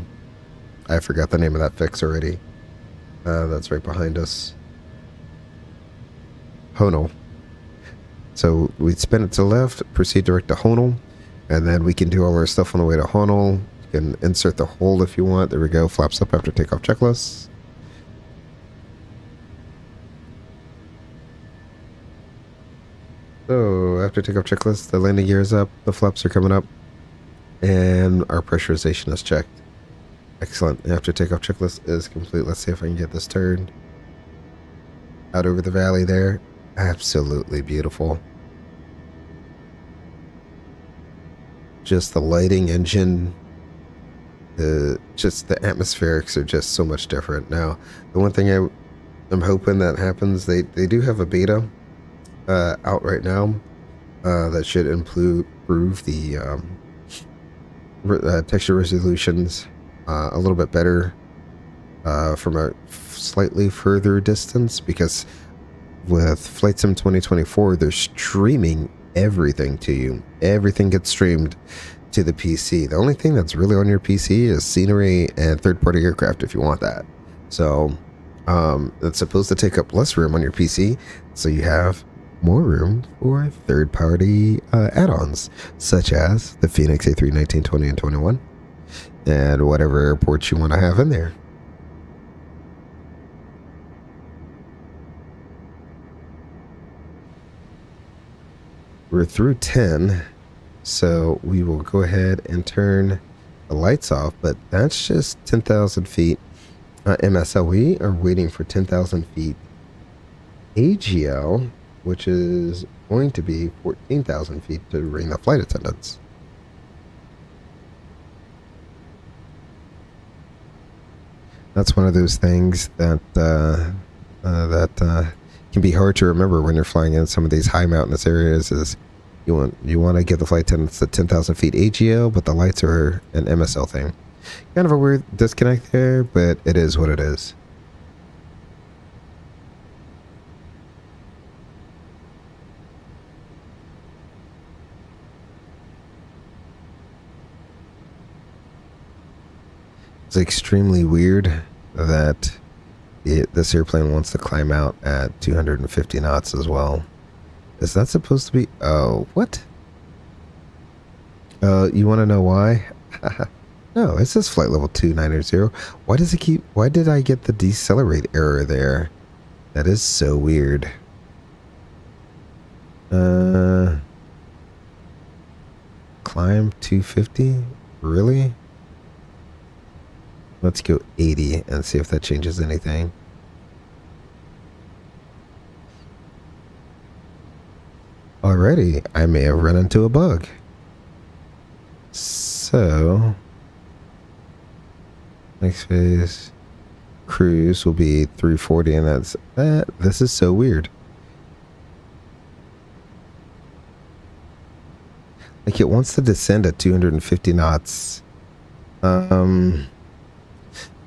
I forgot the name of that fix already. That's right behind us. Honal. So we spin it to the left, proceed direct to Honal, and then we can do all our stuff on the way to Honal. You can insert the hold if you want. There we go. Flaps up after takeoff checklist. So after takeoff checklist, the landing gear is up, the flaps are coming up, and our pressurization is checked. Excellent. After takeoff checklist is complete. Let's see if I can get this turned out over the valley there. Absolutely beautiful. Just the lighting, engine, just the atmospherics are just so much different. Now, the one thing I'm hoping that happens, they do have a beta out right now that should improve the texture resolutions a little bit better from a slightly further distance, because with Flight Sim 2024 they're streaming everything to you. Everything gets streamed to the PC. The only thing that's really on your PC is scenery and third-party aircraft if you want that. So it's supposed to take up less room on your PC, so you have more room for third-party add-ons, such as the Fenix A319, 20, and 21, and whatever airports you want to have in there. We're through 10, so we will go ahead and turn the lights off, but that's just 10,000 feet MSL. We are waiting for 10,000 feet AGL, which is going to be 14,000 feet to ring the flight attendants. That's one of those things that can be hard to remember when you're flying in some of these high mountainous areas. Is you want to give the flight attendants the 10,000 feet AGL, but the lights are an MSL thing. Kind of a weird disconnect there, but it is what it is. It's extremely weird that this airplane wants to climb out at 250 knots as well. Is that supposed to be... Oh, what? You want to know why? No, it says flight level 290. Why does it keep... Why did I get the decelerate error there? That is so weird. Climb 250? Really? Let's go 80 and see if that changes anything. Already, I may have run into a bug. So, next phase cruise will be 340, and that's that. This is so weird. Like, it wants to descend at 250 knots.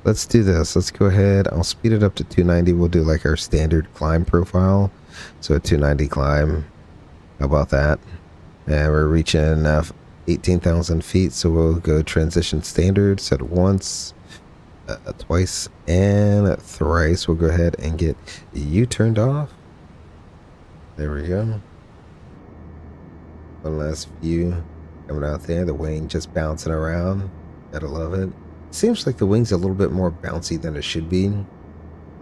Let's do this. Let's go ahead. I'll speed it up to 290. We'll do like our standard climb profile. So a 290 climb. How about that? And we're reaching 18,000 feet. So we'll go transition standard. Set it once, twice, and thrice. We'll go ahead and get you turned off. There we go. One last view coming out there. The wing just bouncing around. Gotta love it. Seems like the wing's a little bit more bouncy than it should be.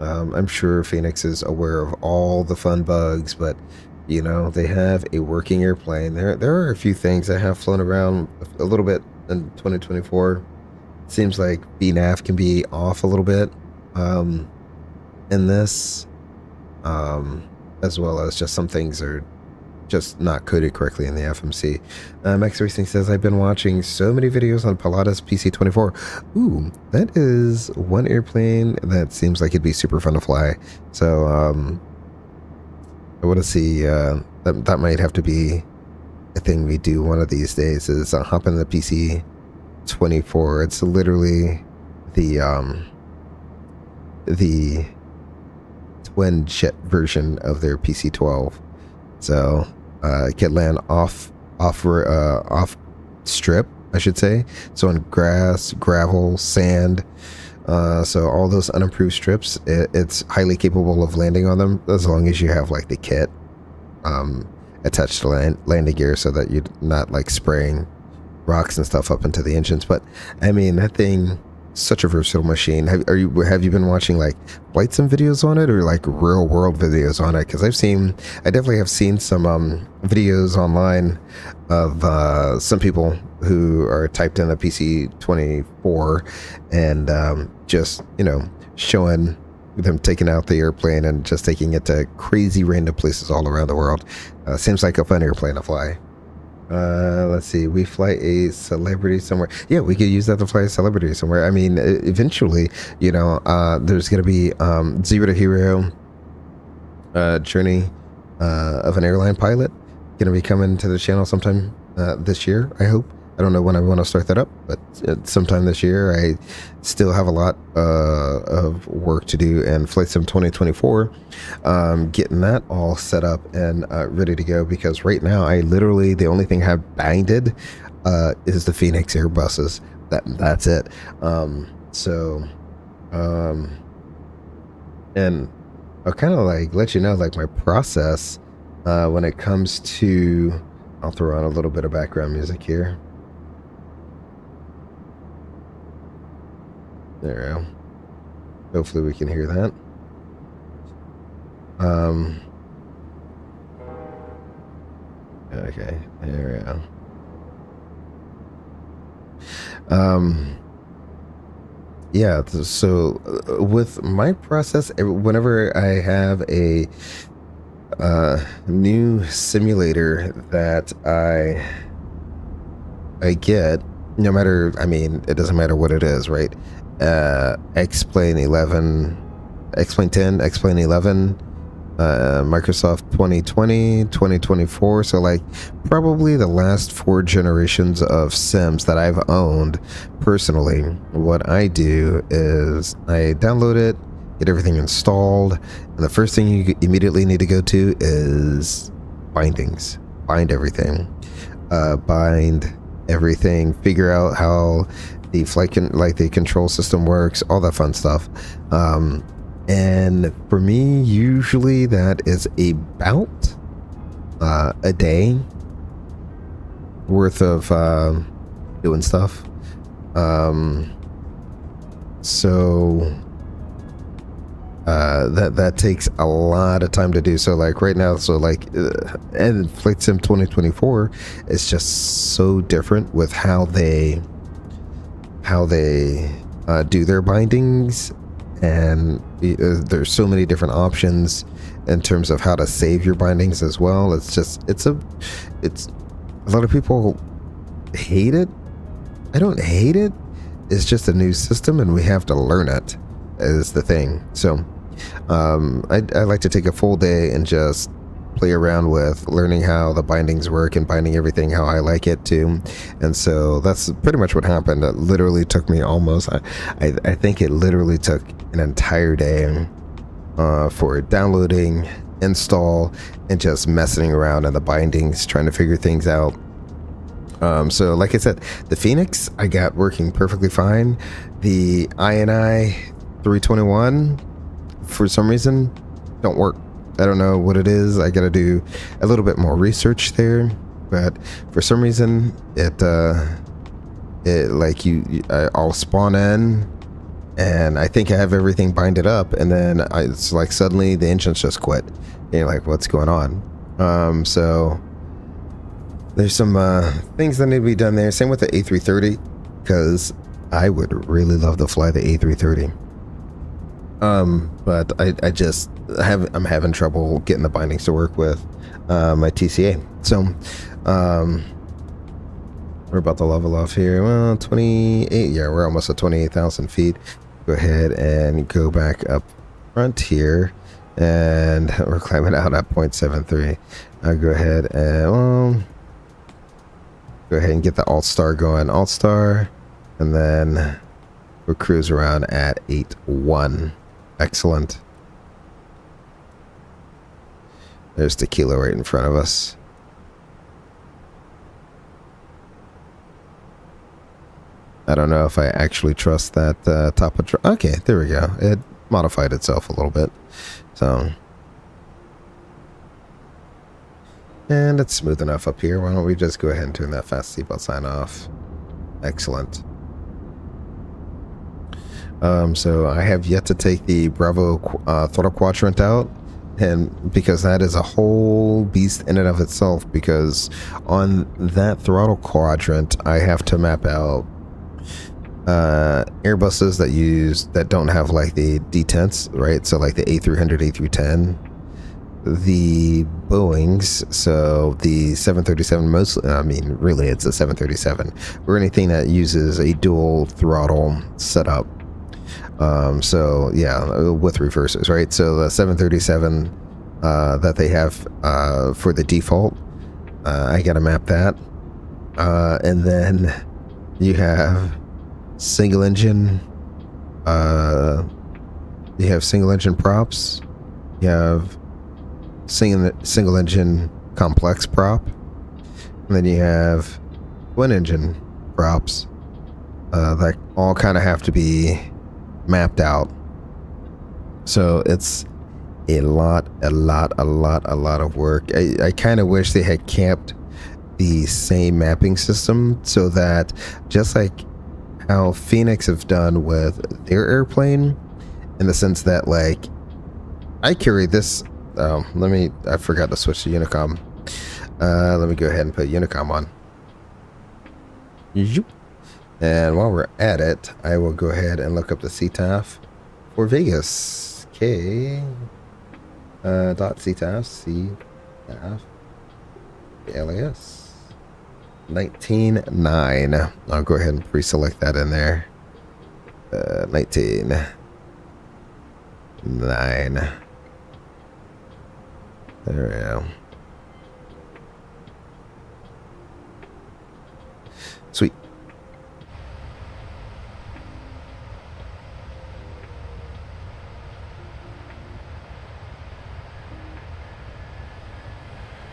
I'm sure Fenix is aware of all the fun bugs, but you know, they have a working airplane. There are a few things that have flown around a little bit in 2024. Seems like BNAV can be off a little bit in this, as well as just some things are just not coded correctly in the FMC. Max Racing says, I've been watching so many videos on Pilatus PC-24. Ooh, that is one airplane that seems like it'd be super fun to fly. So I want to see, that might have to be a thing we do one of these days, is hop in the PC-24. It's literally the twin jet version of their PC-12. So it can land off strip, I should say. So on grass, gravel, sand, So all those unimproved strips, it's highly capable of landing on them as long as you have like the kit attached to landing gear, so that you're not like spraying rocks and stuff up into the engines. But I mean, that thing, such a versatile machine. Have you been watching like flight sim videos on it, or like real world videos on it? Because I definitely have seen some videos online of some people who are typed in a PC-24 and just, you know, showing them taking out the airplane and just taking it to crazy random places all around the world. Seems like a fun airplane to fly. Let's see, we fly a celebrity somewhere. Yeah, we could use that to fly a celebrity somewhere. I mean, eventually, you know, there's gonna be Zero to Hero journey of an airline pilot gonna be coming to the channel sometime this year, I hope. I don't know when I want to start that up, but sometime this year. I still have a lot of work to do, and Flight Sim 2024, getting that all set up and ready to go, because right now I literally, the only thing I have binded is the Fenix Airbuses. That's it. And I'll kind of like let you know like my process when it comes to, I'll throw on a little bit of background music here. There we go. Hopefully we can hear that. Okay, there we go. Yeah, so with my process, whenever I have a new simulator that I get, no matter, I mean, it doesn't matter what it is, right? X-Plane 11, X-Plane 10, X-Plane 11, Microsoft 2020, 2024. So like probably the last 4 generations of sims that I've owned personally. What I do is I download it, get everything installed, and the first thing you immediately need to go to is bindings. Bind everything. Bind everything. Figure out how the flight the control system works, all that fun stuff. And for me, usually that is about a day worth of doing stuff. So that takes a lot of time to do. So like right now, so like and Flight Sim 2024 is just so different with how they do their bindings, and there's so many different options in terms of how to save your bindings as well. It's a lot of people hate it. I don't hate it. It's just a new system and we have to learn it, is the thing. So I like to take a full day and just play around with learning how the bindings work and binding everything how I like it to. And so that's pretty much what happened. It literally took me almost, I think it literally took an entire day for downloading, install, and just messing around in the bindings, trying to figure things out. So like I said, the Fenix I got working perfectly fine. The INI 321 for some reason don't work. I don't know what it is. I gotta do a little bit more research there, but for some reason it like I'll spawn in and I think I have everything binded up, and then it's like suddenly the engines just quit and you're like, what's going on? So there's some things that need to be done there. Same with the A330, because I would really love to fly the A330. But I'm having trouble getting the bindings to work with my TCA. So we're about to level off here. Well, 28. Yeah, we're almost at 28,000 feet. Go ahead and go back up front here, and we're climbing out at 0.73. I'll go ahead and go ahead and get the alt star going. Alt star, and then we'll cruise around at 8.1. Excellent. There's the kilo right in front of us. I don't know if I actually trust that top of... Okay, there we go. It modified itself a little bit. So... And it's smooth enough up here. Why don't we just go ahead and turn that fast seatbelt sign off? Excellent. So I have yet to take the Bravo throttle quadrant out, and because that is a whole beast in and of itself, because on that throttle quadrant I have to map out Airbuses that don't have like the detents, right? So like the A300, A310, the Boeings, so the 737 mostly, I mean really it's a 737, or anything that uses a dual throttle setup. So yeah, with reversers, right? So the 737 that they have for the default, I gotta map that. And then you have single engine, you have single engine props, you have single engine complex prop, and then you have twin engine props that all kind of have to be mapped out. So it's a lot of work. I kind of wish they had kept the same mapping system, so that just like how Fenix have done with their airplane, in the sense that like I carry this. I forgot to switch to Unicom. Let me go ahead and put Unicom on. And while we're at it, I will go ahead and look up the CTAF for Vegas. K dot CTAF LAS 19.9. I'll go ahead and pre-select that in there. 19.9. There we go. Sweet.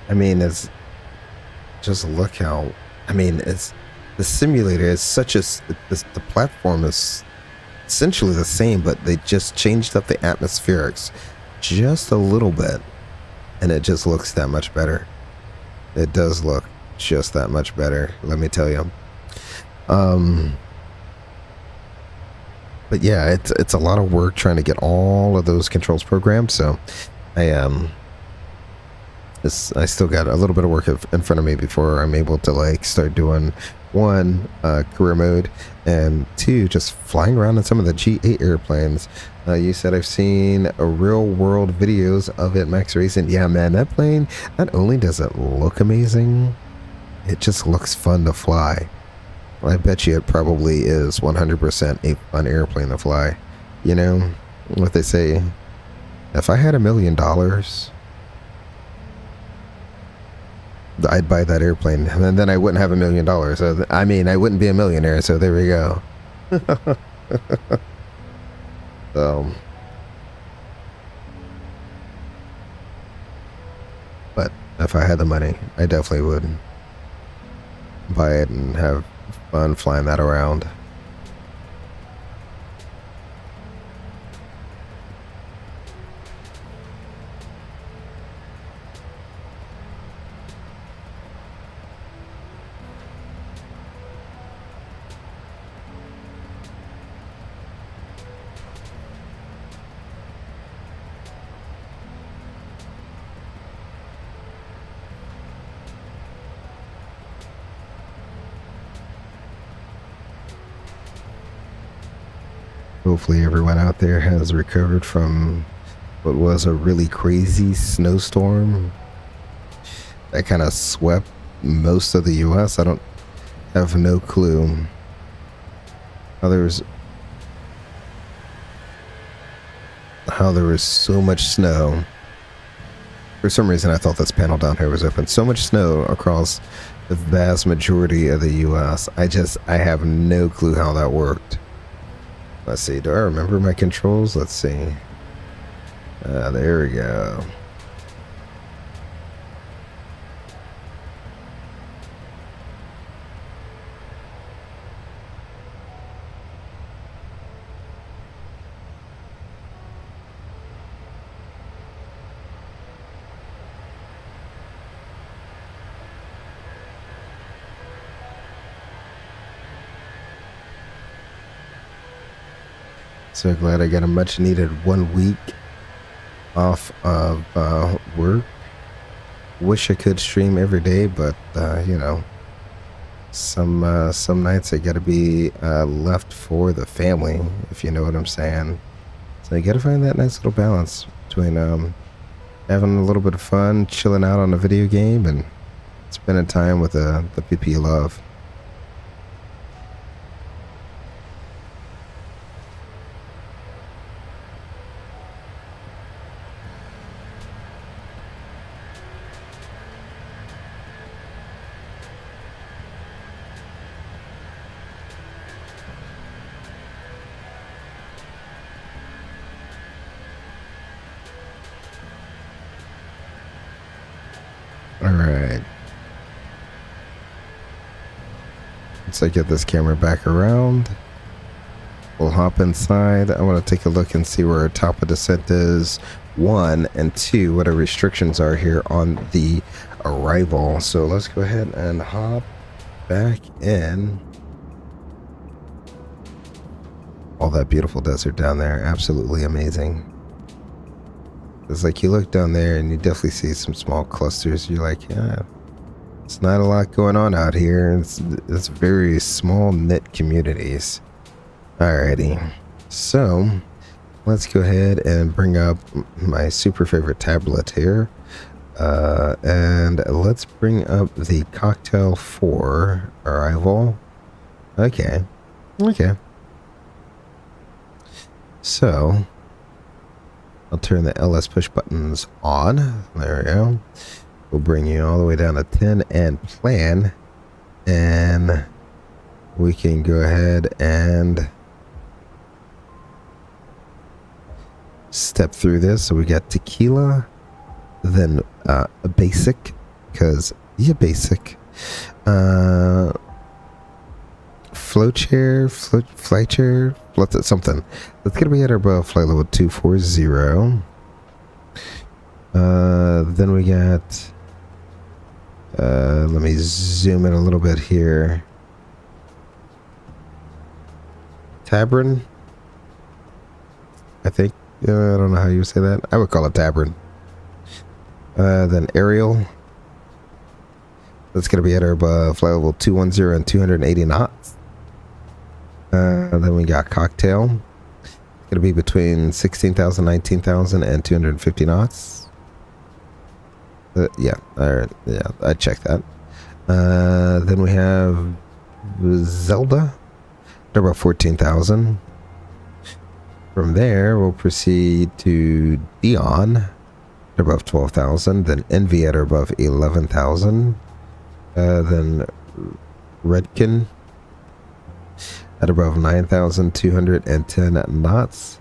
I mean, it's just look how, I mean, it's the simulator is such a, the platform is essentially the same, but they just changed up the atmospherics just a little bit, and it just looks that much better. It does look just that much better, let me tell you. But yeah, it's a lot of work trying to get all of those controls programmed, so I still got a little bit of work in front of me before I'm able to like start doing one, career mode, and two, just flying around in some of the G8 airplanes. You said I've seen a real world videos of it, Max Racing. Yeah, man, that plane, not only does it look amazing, it just looks fun to fly. I bet you it probably is 100% a fun airplane to fly. You know what they say, if I had $1 million, I'd buy that airplane, and then I wouldn't have $1 million. So I mean, I wouldn't be a millionaire. So there we go. But if I had the money, I definitely would buy it and have fun flying that around. Hopefully everyone out there has recovered from what was a really crazy snowstorm that kind of swept most of the US. I don't have no clue how there was so much snow. For some reason I thought this panel down here was open. So much snow across the vast majority of the US. I have no clue how that worked. Let's see, do I remember my controls? Let's see. There we go. So glad I got a much needed 1 week off of work. Wish I could stream every day, but you know, some nights I gotta be left for the family, if you know what I'm saying. So you gotta find that nice little balance between having a little bit of fun, chilling out on a video game, and spending time with the people you love. All right. Once I get this camera back around, we'll hop inside. I want to take a look and see where our top of descent is, 1, and 2, what our restrictions are here on the arrival. So let's go ahead and hop back in. All that beautiful desert down there, absolutely amazing. It's like you look down there and you definitely see some small clusters. You're like, yeah, it's not a lot going on out here. It's very small knit communities. Alrighty, so let's go ahead and bring up my super favorite tablet here, and let's bring up the cocktail for arrival. Okay, so I'll turn the LS push buttons on. There we go. We'll bring you all the way down to 10 and plan, and we can go ahead and step through this. So we got tequila, then a basic, because you're basic, flow chair, flight chair, something. That's gonna be at our above flight level 240. Then we got let me zoom in a little bit here. Tabrin, I think. I don't know how you say that. I would call it Tabrin. Then Ariel. That's going to be at our flight level 210 and 280 knots. Then we got Cocktail. It's going to be between 16,000, 19,000, and 250 knots. Yeah, all right. Yeah, I checked that. Then we have Zelda. They're about 14,000. From there, we'll proceed to Dion. They're above 12,000. Then Envy at or above 11,000. Then Redkin at above 9,210 knots.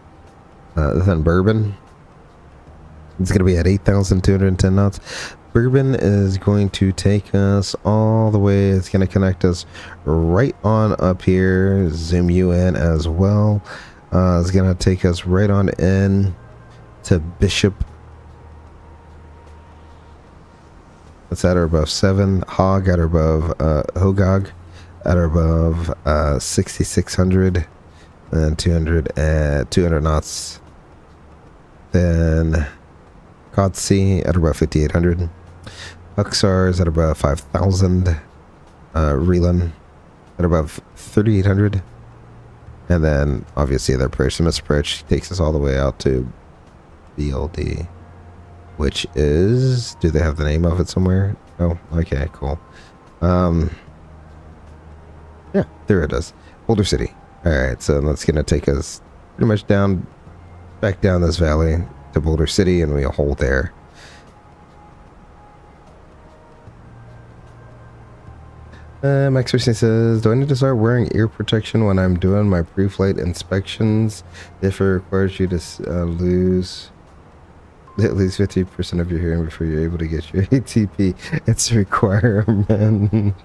Then Bourbon. It's going to be at 8,210 knots. Bourbon is going to take us all the way. It's going to connect us right on up here. Zoom you in as well. It's going to take us right on in to Bishop. That's at or above 7. Hog at or above Hogog at or above 6,600 and 200 knots. Then Codsea at about 5,800. Uxar is at about 5,000. Relan at above 3,800. And then obviously the Proximus approach takes us all the way out to BLD, which is, do they have the name of it somewhere? Oh, okay, cool. Yeah, there it is. Boulder City. Alright, so that's gonna take us pretty much down, back down this valley to Boulder City, and we'll hold there. Max Racing says, do I need to start wearing ear protection when I'm doing my pre-flight inspections if it requires you to lose at least 50% of your hearing before you're able to get your ATP? It's a requirement.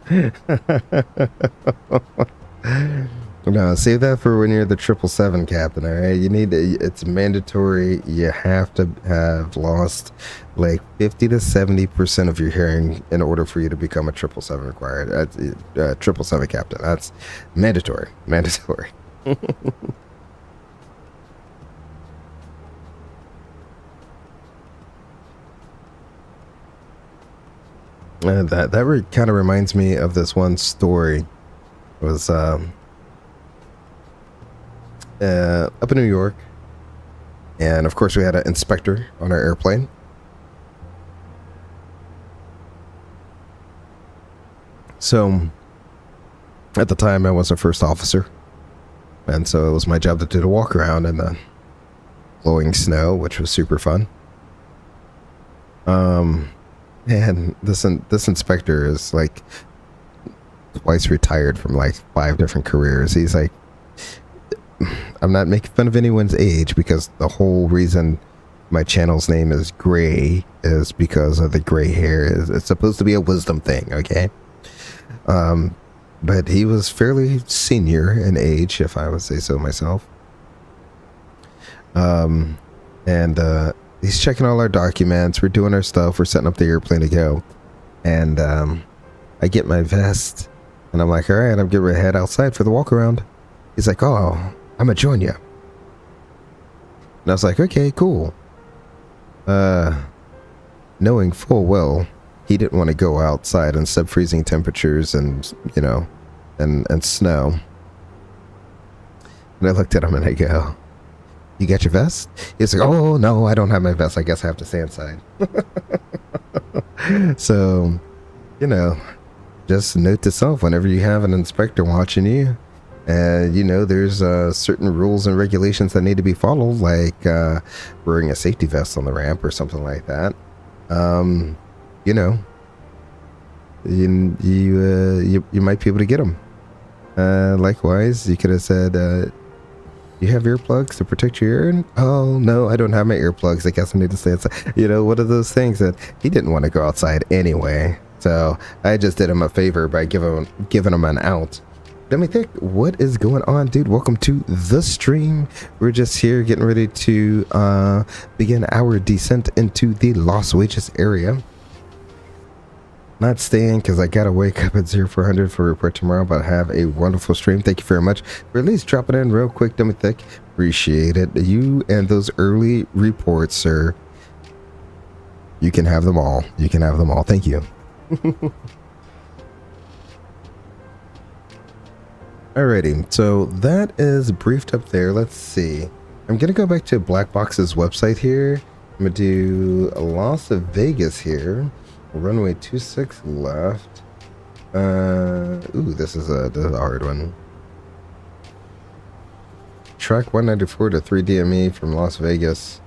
No, save that for when you're the 777 captain, alright? You need to, it's mandatory. You have to have lost like 50 to 70% of your hearing in order for you to become a 777 required. 777 captain. That's mandatory. Mandatory. That kind of reminds me of this one story. It was up in New York, and of course we had an inspector on our airplane. So at the time I was a first officer, and so it was my job to do the walk around in the blowing snow, which was super fun. And this inspector is like twice retired from like 5 different careers. He's like, I'm not making fun of anyone's age, because the whole reason my channel's name is Gray is because of the gray hair. It's supposed to be a wisdom thing, okay? But he was fairly senior in age, if I would say so myself. And he's checking all our documents. We're doing our stuff. We're setting up the airplane to go. And I get my vest, and I'm like, all right, I'm getting ready to head outside for the walk around. He's like, oh, I'm gonna join you. And I was like, okay, cool. Knowing full well he didn't want to go outside in sub-freezing temperatures and, you know, and snow. And I looked at him and I go, you got your vest? He's like, oh, no, I don't have my vest. I guess I have to stay inside. So, you know, just note to self, whenever you have an inspector watching you, you know, there's certain rules and regulations that need to be followed, like wearing a safety vest on the ramp or something like that. You know, you might be able to get them. Likewise, you could have said, you have earplugs to protect your ear? Oh, no, I don't have my earplugs. I guess I need to stay inside. You know, one of those things that he didn't want to go outside anyway. So I just did him a favor by giving him an out. Let me think, what is going on, dude? Welcome to the stream. We're just here getting ready to begin our descent into the Las Vegas area. Not staying because I gotta wake up at 0400 for a report tomorrow, but have a wonderful stream. Thank you very much for at least dropping in real quick, Dummy Thick. Appreciate it. You and those early reports, sir. You can have them all. You can have them all. Thank you. Alrighty, so that is briefed up there. Let's see. I'm gonna go back to Black Box's website here. I'm gonna do Las Vegas here. Runway 26 left. Ooh, this is a hard one. Track 194 to 3 DME from Las Vegas,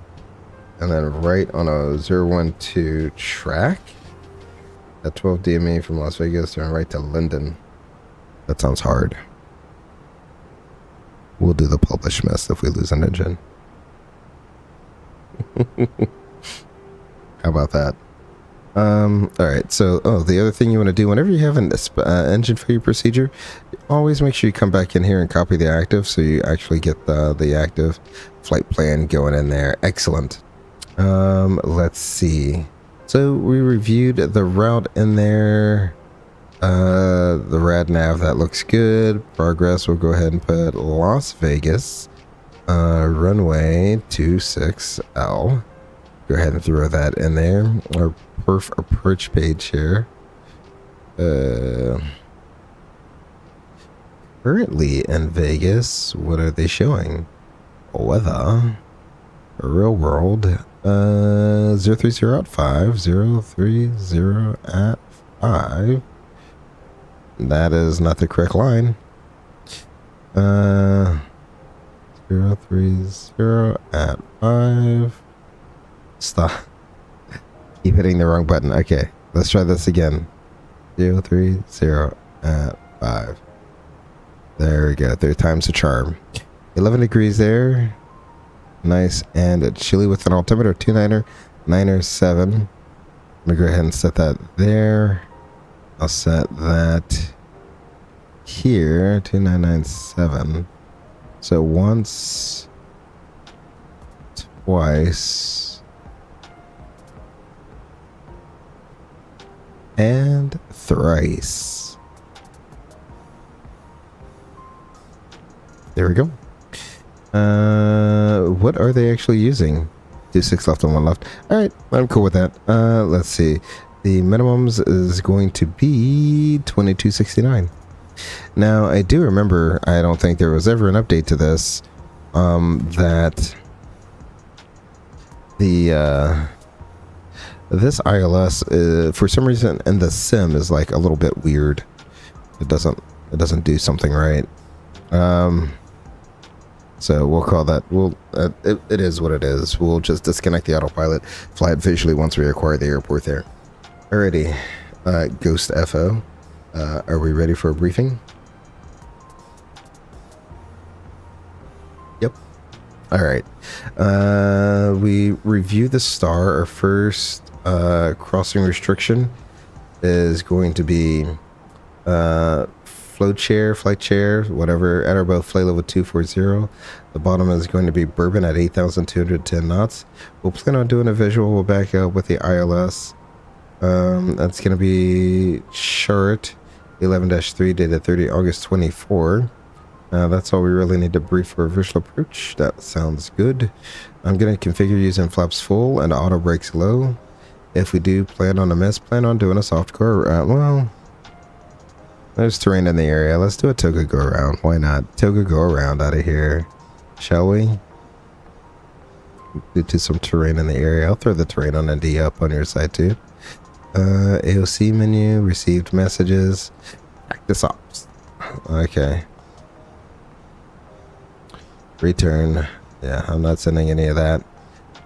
and then right on a 012 track at 12 DME from Las Vegas, and right to Linden. That sounds hard. We'll do the publish mess if we lose an engine. How about that? All right. So, the other thing you want to do whenever you have an engine failure procedure, always make sure you come back in here and copy the active, so you actually get the active flight plan going in there. Excellent. Let's see. So we reviewed the route in there. The rad nav, that looks good. Progress, we'll go ahead and put Las Vegas, runway 26L. Go ahead and throw that in there. Our perf approach page here. Currently in Vegas, what are they showing? Weather, real world, 030 at 5, 030 at 5. That is not the correct line. 030 at 5. Stop. Keep hitting the wrong button. Okay, let's try this again. 030 at 5. There we go. 3 times the charm. 11 degrees there. Nice and chilly with an altimeter 297. I'm gonna go ahead and set that there. I'll set that here, 2997. So once, twice, and thrice. There we go. What are they actually using? 2 6 left and 1 left. All right, I'm cool with that. Let's see. the minimums is going to be 2269. Now, I do remember, I don't think there was ever an update to this, that the this ILS for some reason in the sim is like a little bit weird. It doesn't do something right. So we'll call that, it is what it is. We'll just disconnect the autopilot, fly it visually once we acquire the airport there. Alrighty, Ghost FO, are we ready for a briefing? Yep. Alright, we review the star. Our first crossing restriction is going to be flight chair, whatever, at or above flight level 240. The bottom is going to be Bourbon at 8,210 knots. We'll plan on doing a visual. We'll back up with the ILS. That's going to be Charlotte 11-3, dated 30 August 24. That's all we really need to brief for a visual approach. That sounds good. I'm going to configure using flaps full and auto brakes low. If we do plan on a miss, plan on doing a soft go around. Well, there's terrain in the area. Let's do a toga go around. Why not? Toga go around out of here. Shall we? Due to some terrain in the area. I'll throw the terrain on ND up on your side too. AOC menu, received messages. Practice ops. Okay. Return. Yeah, I'm not sending any of that.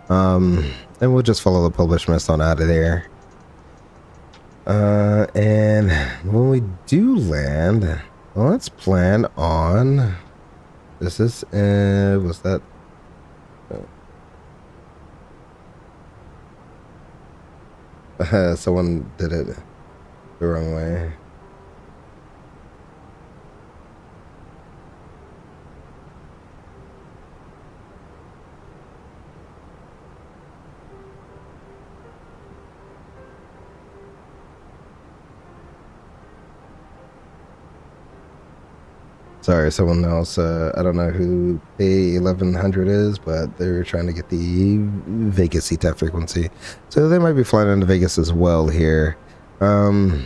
And we'll just follow the published mess on out of there. And when we do land, let's plan on, was that, someone did it the wrong way. Sorry, someone else, I don't know who A1100 is, but they're trying to get the Vegas CTAP frequency. So they might be flying into Vegas as well here. Where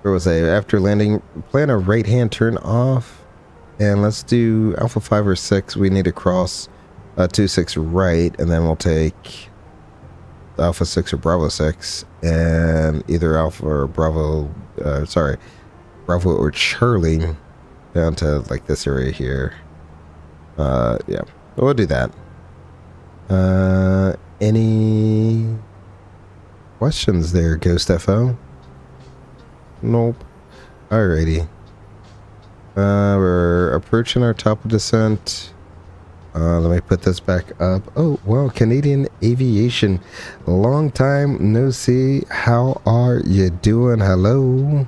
was I? After landing, plan a right-hand turn off. And let's do Alpha 5 or 6. We need to cross 26 right, and then we'll take Alpha 6 or Bravo 6. And either Alpha or Bravo, Bravo or Charlie. Down to like this area here. Yeah, we'll do that. Any questions there, Ghost FO? Nope. Alrighty. We're approaching our top of descent. Let me put this back up. Oh, well, Canadian Aviation. Long time no see. How are you doing? Hello.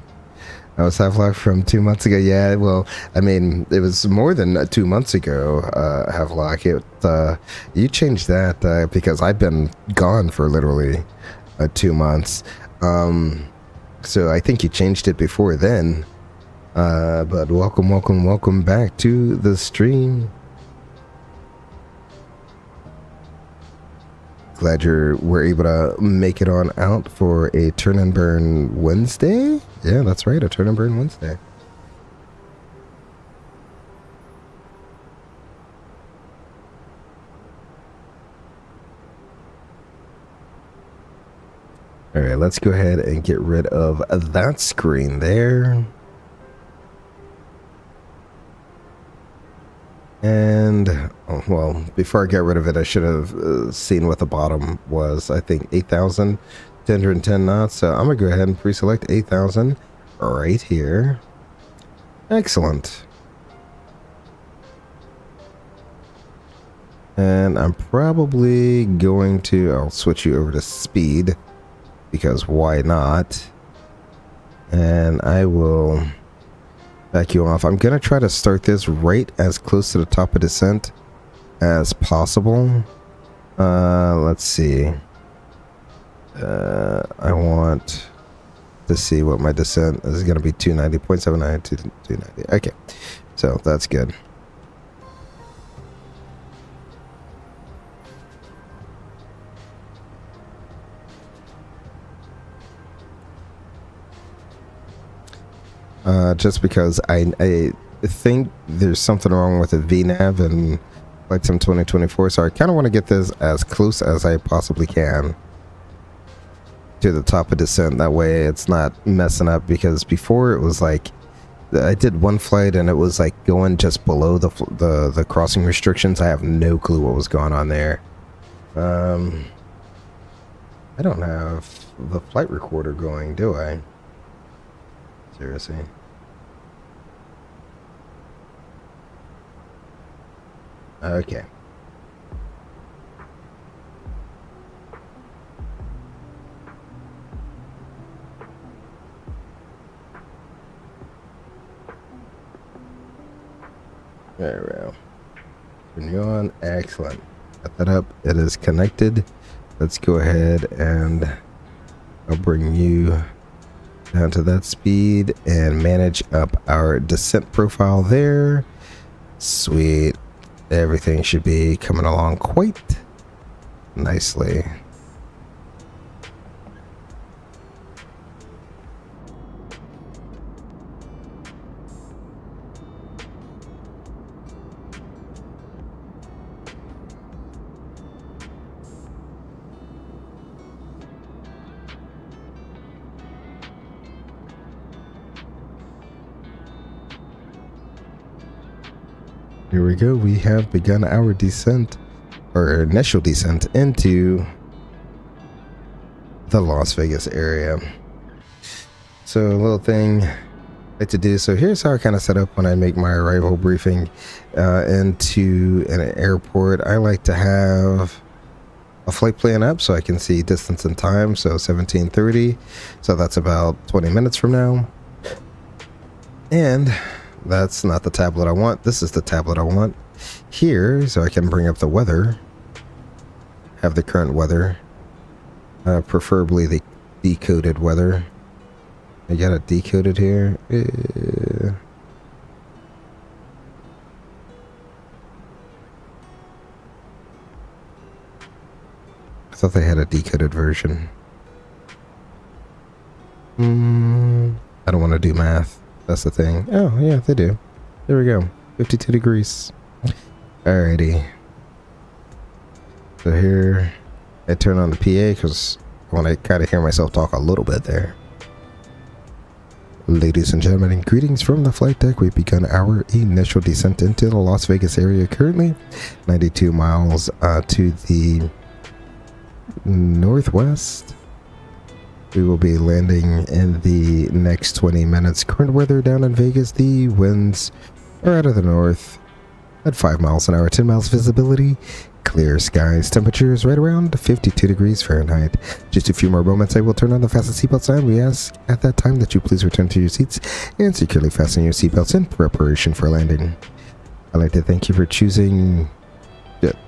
I was Havelock from 2 months ago. Yeah, well, I mean, it was more than 2 months ago, Havelock. You changed that because I've been gone for literally 2 months. So I think you changed it before then. But welcome back to the stream. Glad we're able to make it on out for a turn and burn Wednesday. Yeah, that's right, a turn and burn Wednesday. All right, let's go ahead and get rid of that screen there. And, oh, well, before I get rid of it, I should have seen what the bottom was. I think 8,210 knots. So I'm going to go ahead and pre-select 8,000 right here. Excellent. And I'm probably going to, I'll switch you over to speed because why not? And I will back you off. I'm gonna try to start this right as close to the top of descent as possible. Let's see. I want to see what my descent is gonna be. 290.79 to 290. Okay, so that's good. just because I think there's something wrong with the VNAV and Flight Sim 2024, so I kind of want to get this as close as I possibly can to the top of descent. That way it's not messing up, because before it was like I did one flight and it was like going just below the crossing restrictions. I have no clue what was going on there. I don't have the flight recorder going, do I? Seriously. Okay. There we go. Turn you on. Excellent. Got that up. It is connected. Let's go ahead and I'll bring you down to that speed and manage up our descent profile there. Sweet. Everything should be coming along quite nicely. Here we go. We have begun our descent, or initial descent, into the Las Vegas area. So a little thing I like to do. So here's how I kind of set up when I make my arrival briefing into an airport. I like to have a flight plan up so I can see distance and time. So 17:30. So that's about 20 minutes from now. And that's not the tablet I want. This is the tablet I want here, so I can bring up the weather, have the current weather, preferably the decoded weather. I got it decoded here. I thought they had a decoded version. I don't want to do math. That's the thing. Oh, yeah, they do. There we go. 52 degrees. Alrighty. So here, I turn on the PA because I want to kind of hear myself talk a little bit there. Ladies and gentlemen, greetings from the flight deck. We've begun our initial descent into the Las Vegas area, currently 92 miles to the northwest. We will be landing in the next 20 minutes. Current weather down in Vegas, the winds are out of the north at 5 miles an hour, 10 miles visibility, clear skies, temperatures right around 52 degrees Fahrenheit. Just a few more moments, I will turn on the fasten seatbelt sign. We ask at that time that you please return to your seats and securely fasten your seatbelts in preparation for landing. I'd like to thank you for choosing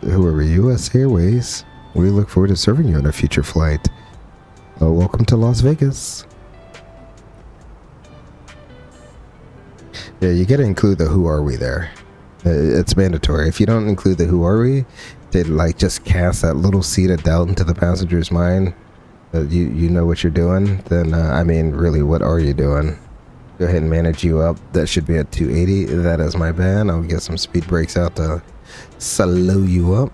whoever US Airways. We look forward to serving you on a future flight. Well, welcome to Las Vegas. Yeah, you gotta include the who are we there. It's mandatory. If you don't include the who are we, they like just cast that little seed of doubt into the passenger's mind that you know what you're doing, then I mean, really, what are you doing? Go ahead and manage you up. That should be at 280. That is my bad. I'll get some speed brakes out to slow you up.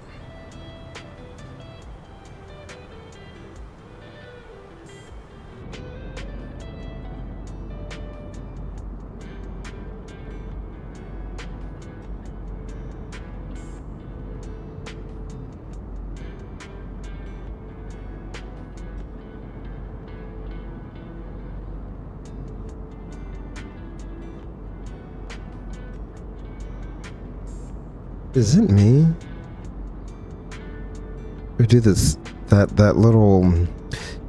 Is it me? We do this, that little,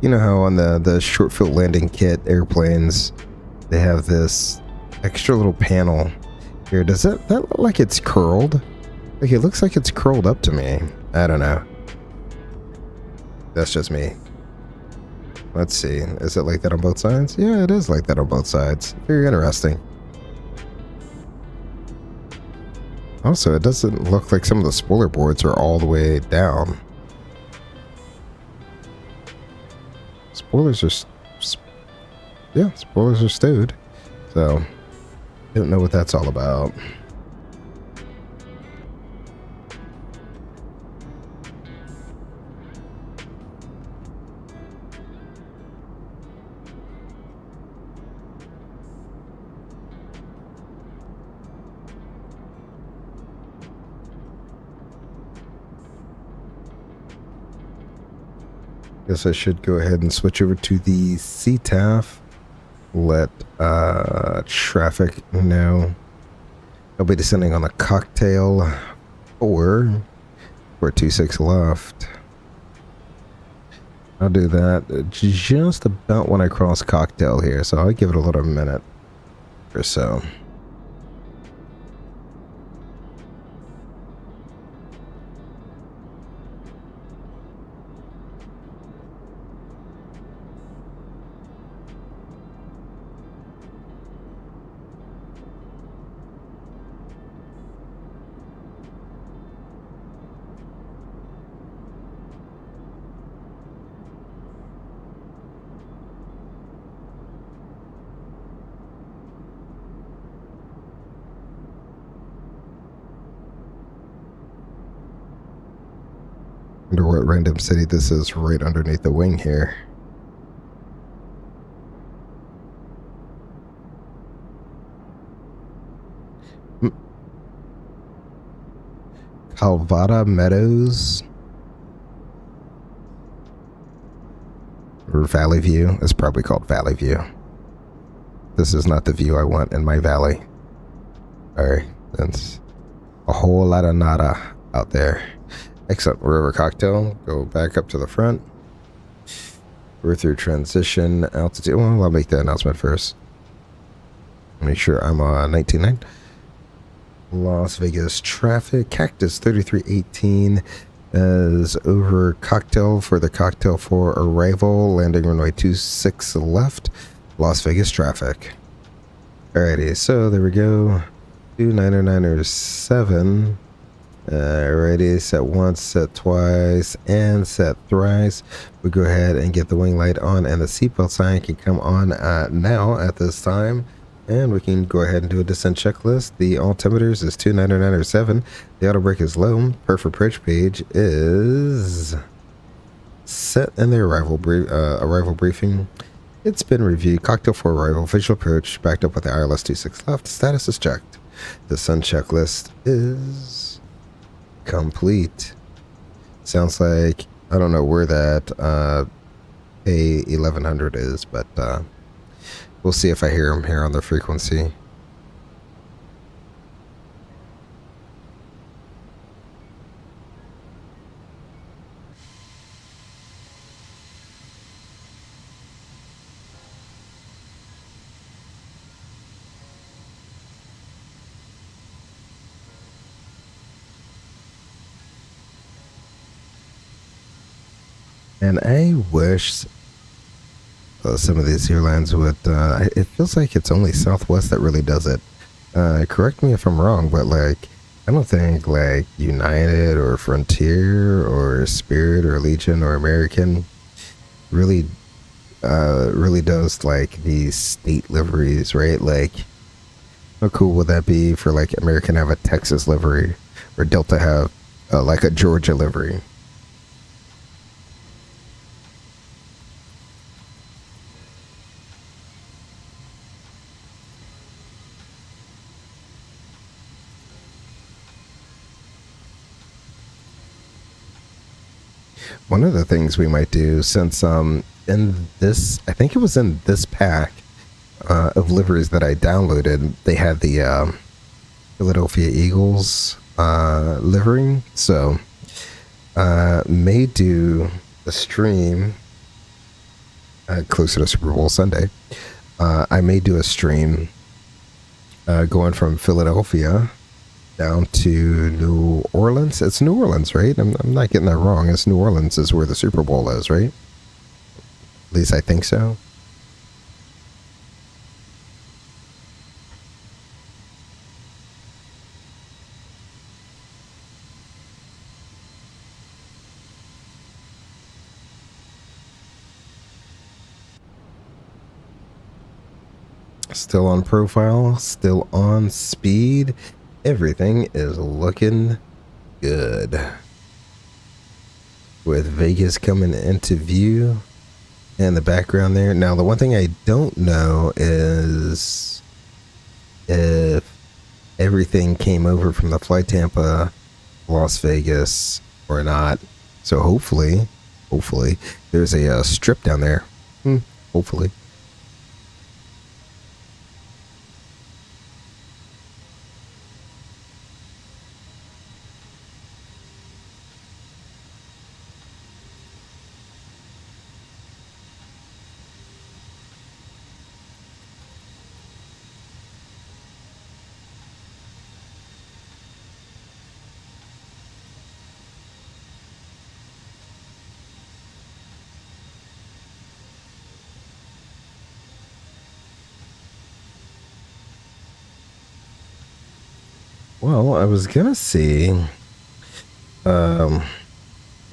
you know how on the short field landing kit airplanes, they have this extra little panel here. Does that look like it's curled? Like it looks like it's curled up to me. I don't know. That's just me. Let's see. Is it like that on both sides? Yeah, it is like that on both sides. Very interesting. Also, it doesn't look like some of the spoiler boards are all the way down. Spoilers are... yeah, spoilers are stowed. So, don't know what that's all about. Guess I should go ahead and switch over to the CTAF. Let traffic know. I'll be descending on the cocktail 426 left. I'll do that just about when I cross cocktail here, so I'll give it a little minute or so. Wonder what random city this is right underneath the wing here. Calvada Meadows or Valley View. It's probably called Valley View. This is not the view I want in my valley. Alright, that's a whole lot of nada out there. Excellent. We're over cocktail. Go back up to the front. We're through transition altitude. Well, I'll make the announcement first. Make sure I'm on 19.9. Las Vegas traffic. Cactus 3318 is over cocktail for the cocktail for arrival. Landing runway 26 left. Las Vegas traffic. Alrighty, so there we go. 2997. Alrighty, set once, set twice, and set thrice. We'll go ahead and get the wing light on, and the seatbelt sign can come on now at this time. And we can go ahead and do a descent checklist. The altimeters is 2997. The auto brake is low. Perf approach page is set, and the arrival briefing. It's been reviewed. Cocktail for arrival. Visual approach backed up with the ILS 26 left. Status is checked. Descent checklist is complete. Sounds like, I don't know where that A1100 is, but we'll see if I hear him here on the frequency. And I wish some of these airlines would, it feels like it's only Southwest that really does it. Correct me if I'm wrong, but like, I don't think like United or Frontier or Spirit or Legion or American really does like these state liveries, right? Like, how cool would that be for like American have a Texas livery or Delta have like a Georgia livery? One of the things we might do, since in this, I think it was in this pack of liveries that I downloaded, they had the Philadelphia Eagles livery. So may do a stream closer to Super Bowl Sunday. I may do a stream going from Philadelphia down to New Orleans. It's New Orleans, right? I'm not getting that wrong. It's New Orleans is where the Super Bowl is, right? At least I think so. Still on profile, still on speed. Everything is looking good. With Vegas coming into view in the background there. Now, the one thing I don't know is if everything came over from the Flight Tampa Las Vegas or not. So hopefully there's a strip down there. Hopefully. Well, I was gonna see I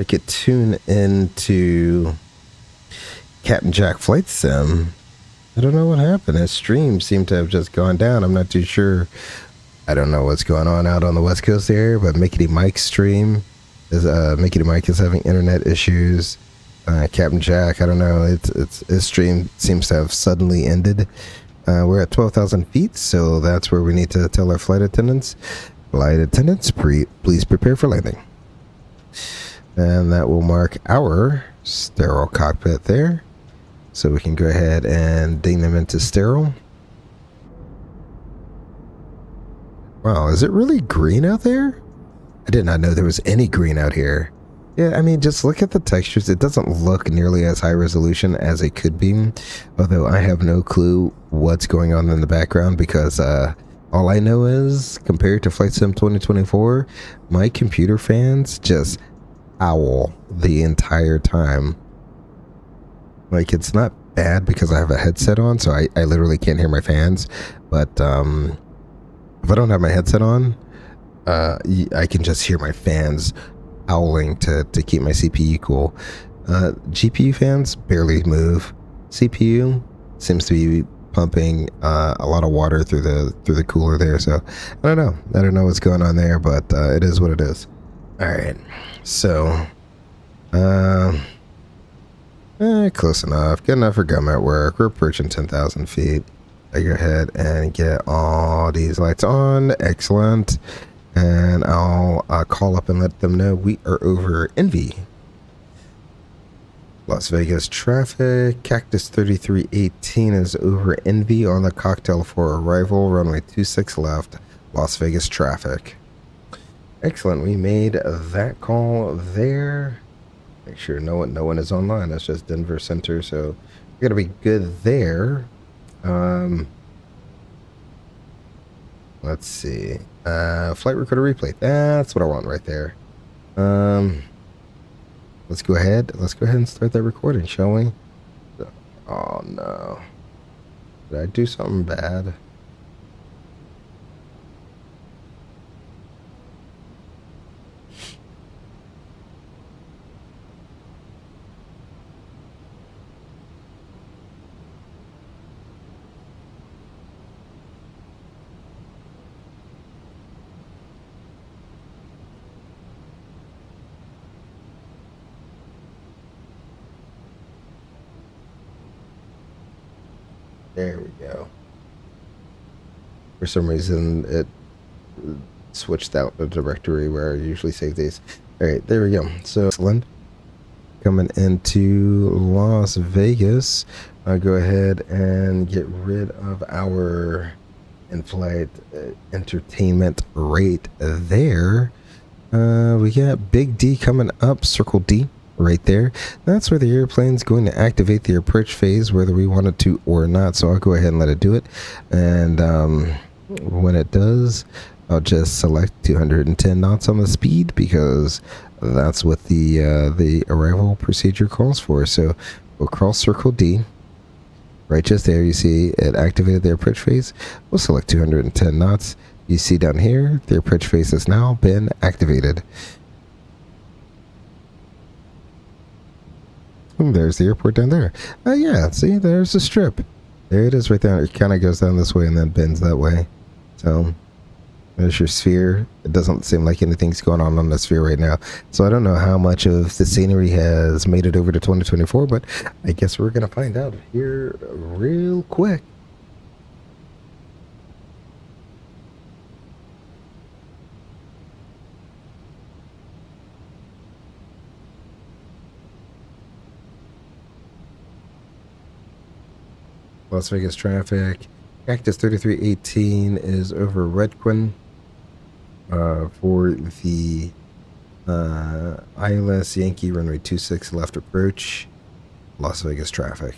could tune into Captain Jack Flight Sim. I don't know what happened. His stream seemed to have just gone down. I'm not too sure. I don't know what's going on out on the West Coast there, but Mickey Mike's stream is Mickey Mike is having internet issues. Captain Jack, I don't know. It's his stream seems to have suddenly ended. We're at 12,000 feet, so that's where we need to tell our flight attendants. Flight attendants, please prepare for landing. And that will mark our sterile cockpit there. So we can go ahead and ding them into sterile. Wow, is it really green out there? I did not know there was any green out here. Yeah, I mean, just look at the textures. It doesn't look nearly as high resolution as it could be. Although I have no clue what's going on in the background because all I know is, compared to Flight Sim 2024, my computer fans just howl the entire time. Like, it's not bad because I have a headset on, so I literally can't hear my fans. But if I don't have my headset on, I can just hear my fans howling to keep my CPU cool. GPU fans barely move. CPU seems to be pumping a lot of water through the cooler there. So I don't know what's going on there, but it is what it is. All right, so close enough, good enough for government work. We're approaching 10,000 feet. I go ahead and get all these lights on. Excellent. And I'll call up and let them know we are over Envy. Las Vegas traffic. Cactus 3318 is over Envy on the cocktail for arrival. Runway 26 left. Las Vegas traffic. Excellent. We made that call there. Make sure no one is online. That's just Denver Center. So we're going to be good there. Let's see. Flight recorder replay. That's what I want right there. Let's go ahead and start that recording, shall we? Oh no. Did I do something bad? There we go. For some reason, it switched out the directory where I usually save these. All right, there we go. So, excellent. Coming into Las Vegas, I'll go ahead and get rid of our in-flight entertainment rate there. We got Big D coming up, Circle D. Right there. That's where the airplane's going to activate the approach phase, whether we want it to or not. So I'll go ahead and let it do it. And when it does, I'll just select 210 knots on the speed because that's what the arrival procedure calls for. So we'll cross Circle D. Right just there, you see it activated the approach phase. We'll select 210 knots. You see down here, the approach phase has now been activated. There's the airport down there. Yeah, see, there's the strip. There it is right there. It kind of goes down this way and then bends that way. So there's your sphere. It doesn't seem like anything's going on the sphere right now. So I don't know how much of the scenery has made it over to 2024, but I guess we're going to find out here real quick. Las Vegas traffic. Cactus 3318 is over Redquin for the ILS Yankee runway 26 left approach. Las Vegas traffic.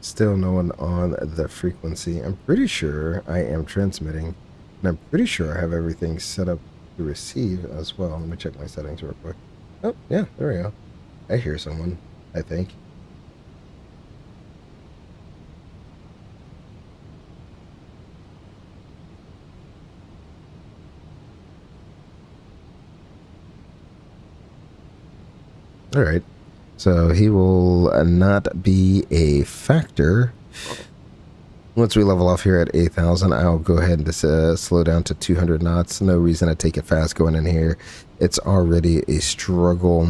Still no one on the frequency. I'm pretty sure I am transmitting, and I'm pretty sure I have everything set up to receive as well. Let me check my settings real quick. Oh, yeah, there we go. I hear someone, I think. All right. So he will not be a factor. Once we level off here at 8,000, I'll go ahead and just slow down to 200 knots. No reason to take it fast going in here. It's already a struggle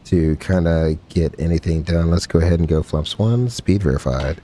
to kind of get anything done. Let's go ahead and go flaps 1, speed verified.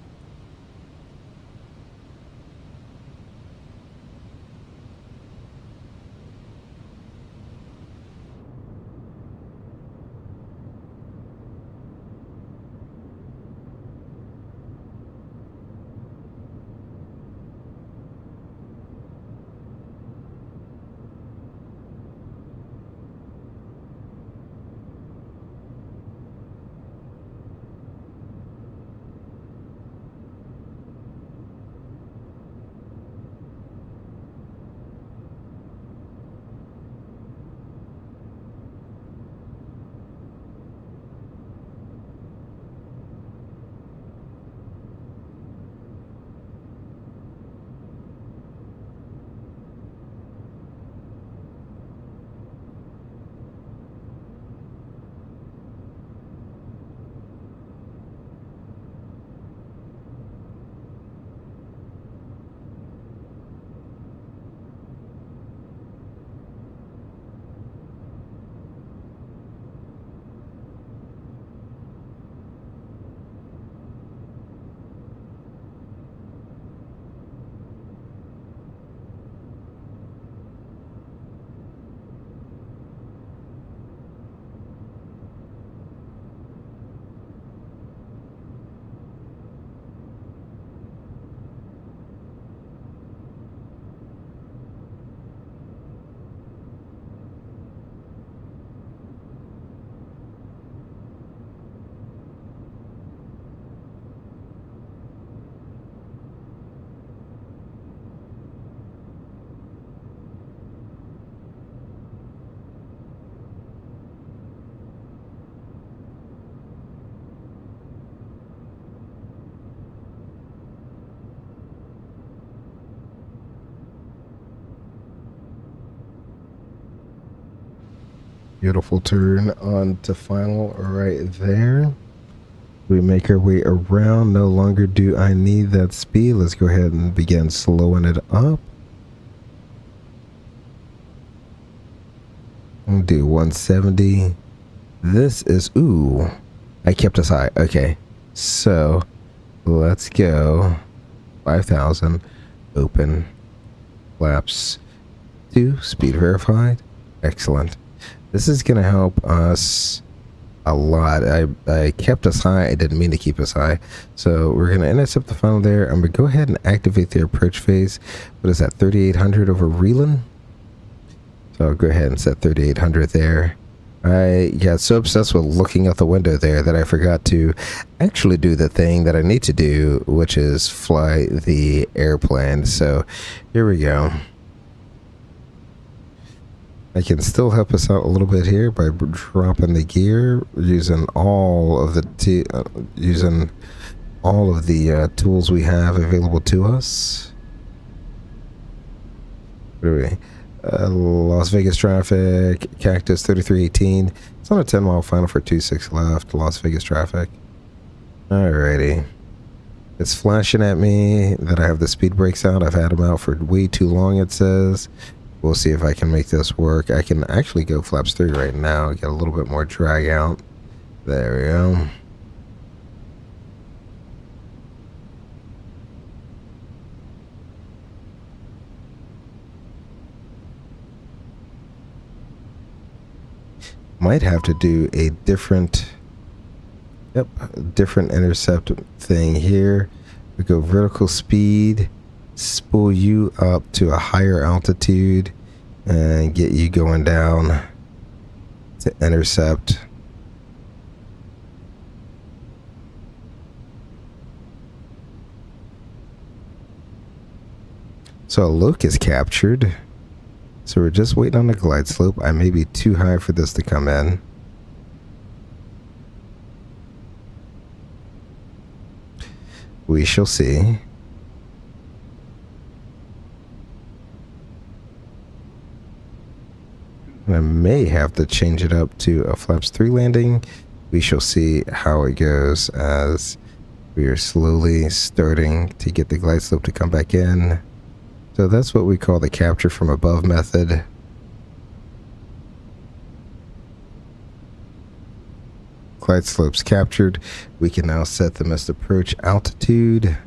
Beautiful turn on to final right there. We make our way around. No longer do I need that speed. Let's go ahead and begin slowing it up. We'll do 170. This is, ooh, I kept us high. Okay, so let's go 5,000, open, flaps 2, speed verified. Excellent. This is going to help us a lot. I kept us high. I didn't mean to keep us high. So we're going to intercept the funnel there. I'm going to go ahead and activate the approach phase. What is that, 3,800 over Reland? So I'll go ahead and set 3,800 there. I got so obsessed with looking out the window there that I forgot to actually do the thing that I need to do, which is fly the airplane. So here we go. I can still help us out a little bit here by dropping the gear, using all of the tools we have available to us. What are we? Las Vegas traffic, Cactus 3318. It's on a 10-mile final for 26 left. Las Vegas traffic. Alrighty. It's flashing at me that I have the speed brakes out. I've had them out for way too long, it says. We'll see if I can make this work. I can actually go flaps 3 right now. Get a little bit more drag out. There we go. Might have to do a different intercept thing here. We go vertical speed, spool you up to a higher altitude, and get you going down to intercept. So a look is captured. So we're just waiting on the glide slope. I may be too high for this to come in. We shall see. I may have to change it up to a flaps 3 landing. We shall see how it goes as we are slowly starting to get the glide slope to come back in. So that's what we call the capture from above method. Glide slopes captured. We can now set the missed approach altitude,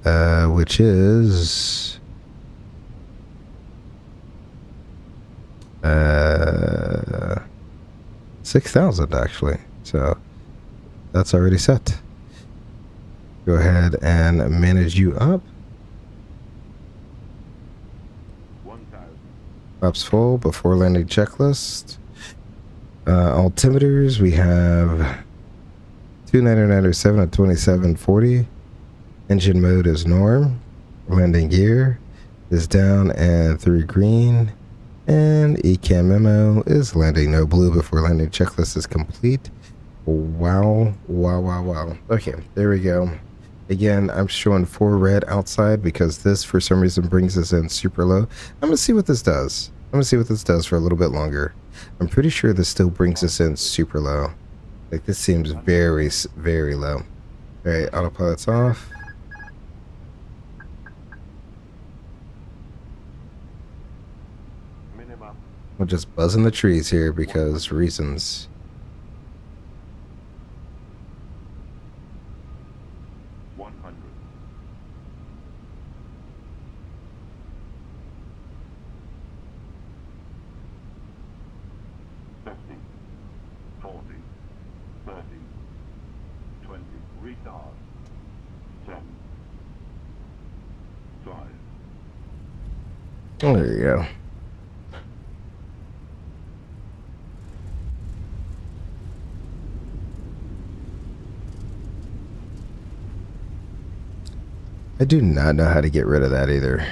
which is 6,000 actually. So that's already set. Go ahead and manage you up. Flaps full before landing checklist. Altimeters, we have 29907 at 2740. Engine mode is norm. Landing gear is down and 3 green. And ECAM memo is landing no blue before landing checklist is complete. Wow. Okay, there we go. Again, I'm showing 4 red outside because this, for some reason, brings us in super low. I'm going to see what this does. I'm going to see what this does for a little bit longer. I'm pretty sure this still brings us in super low. Like, this seems very, very low. All right, autopilot's off. We'll just buzz in the trees here because reasons. Oh, there you go. I do not know how to get rid of that either.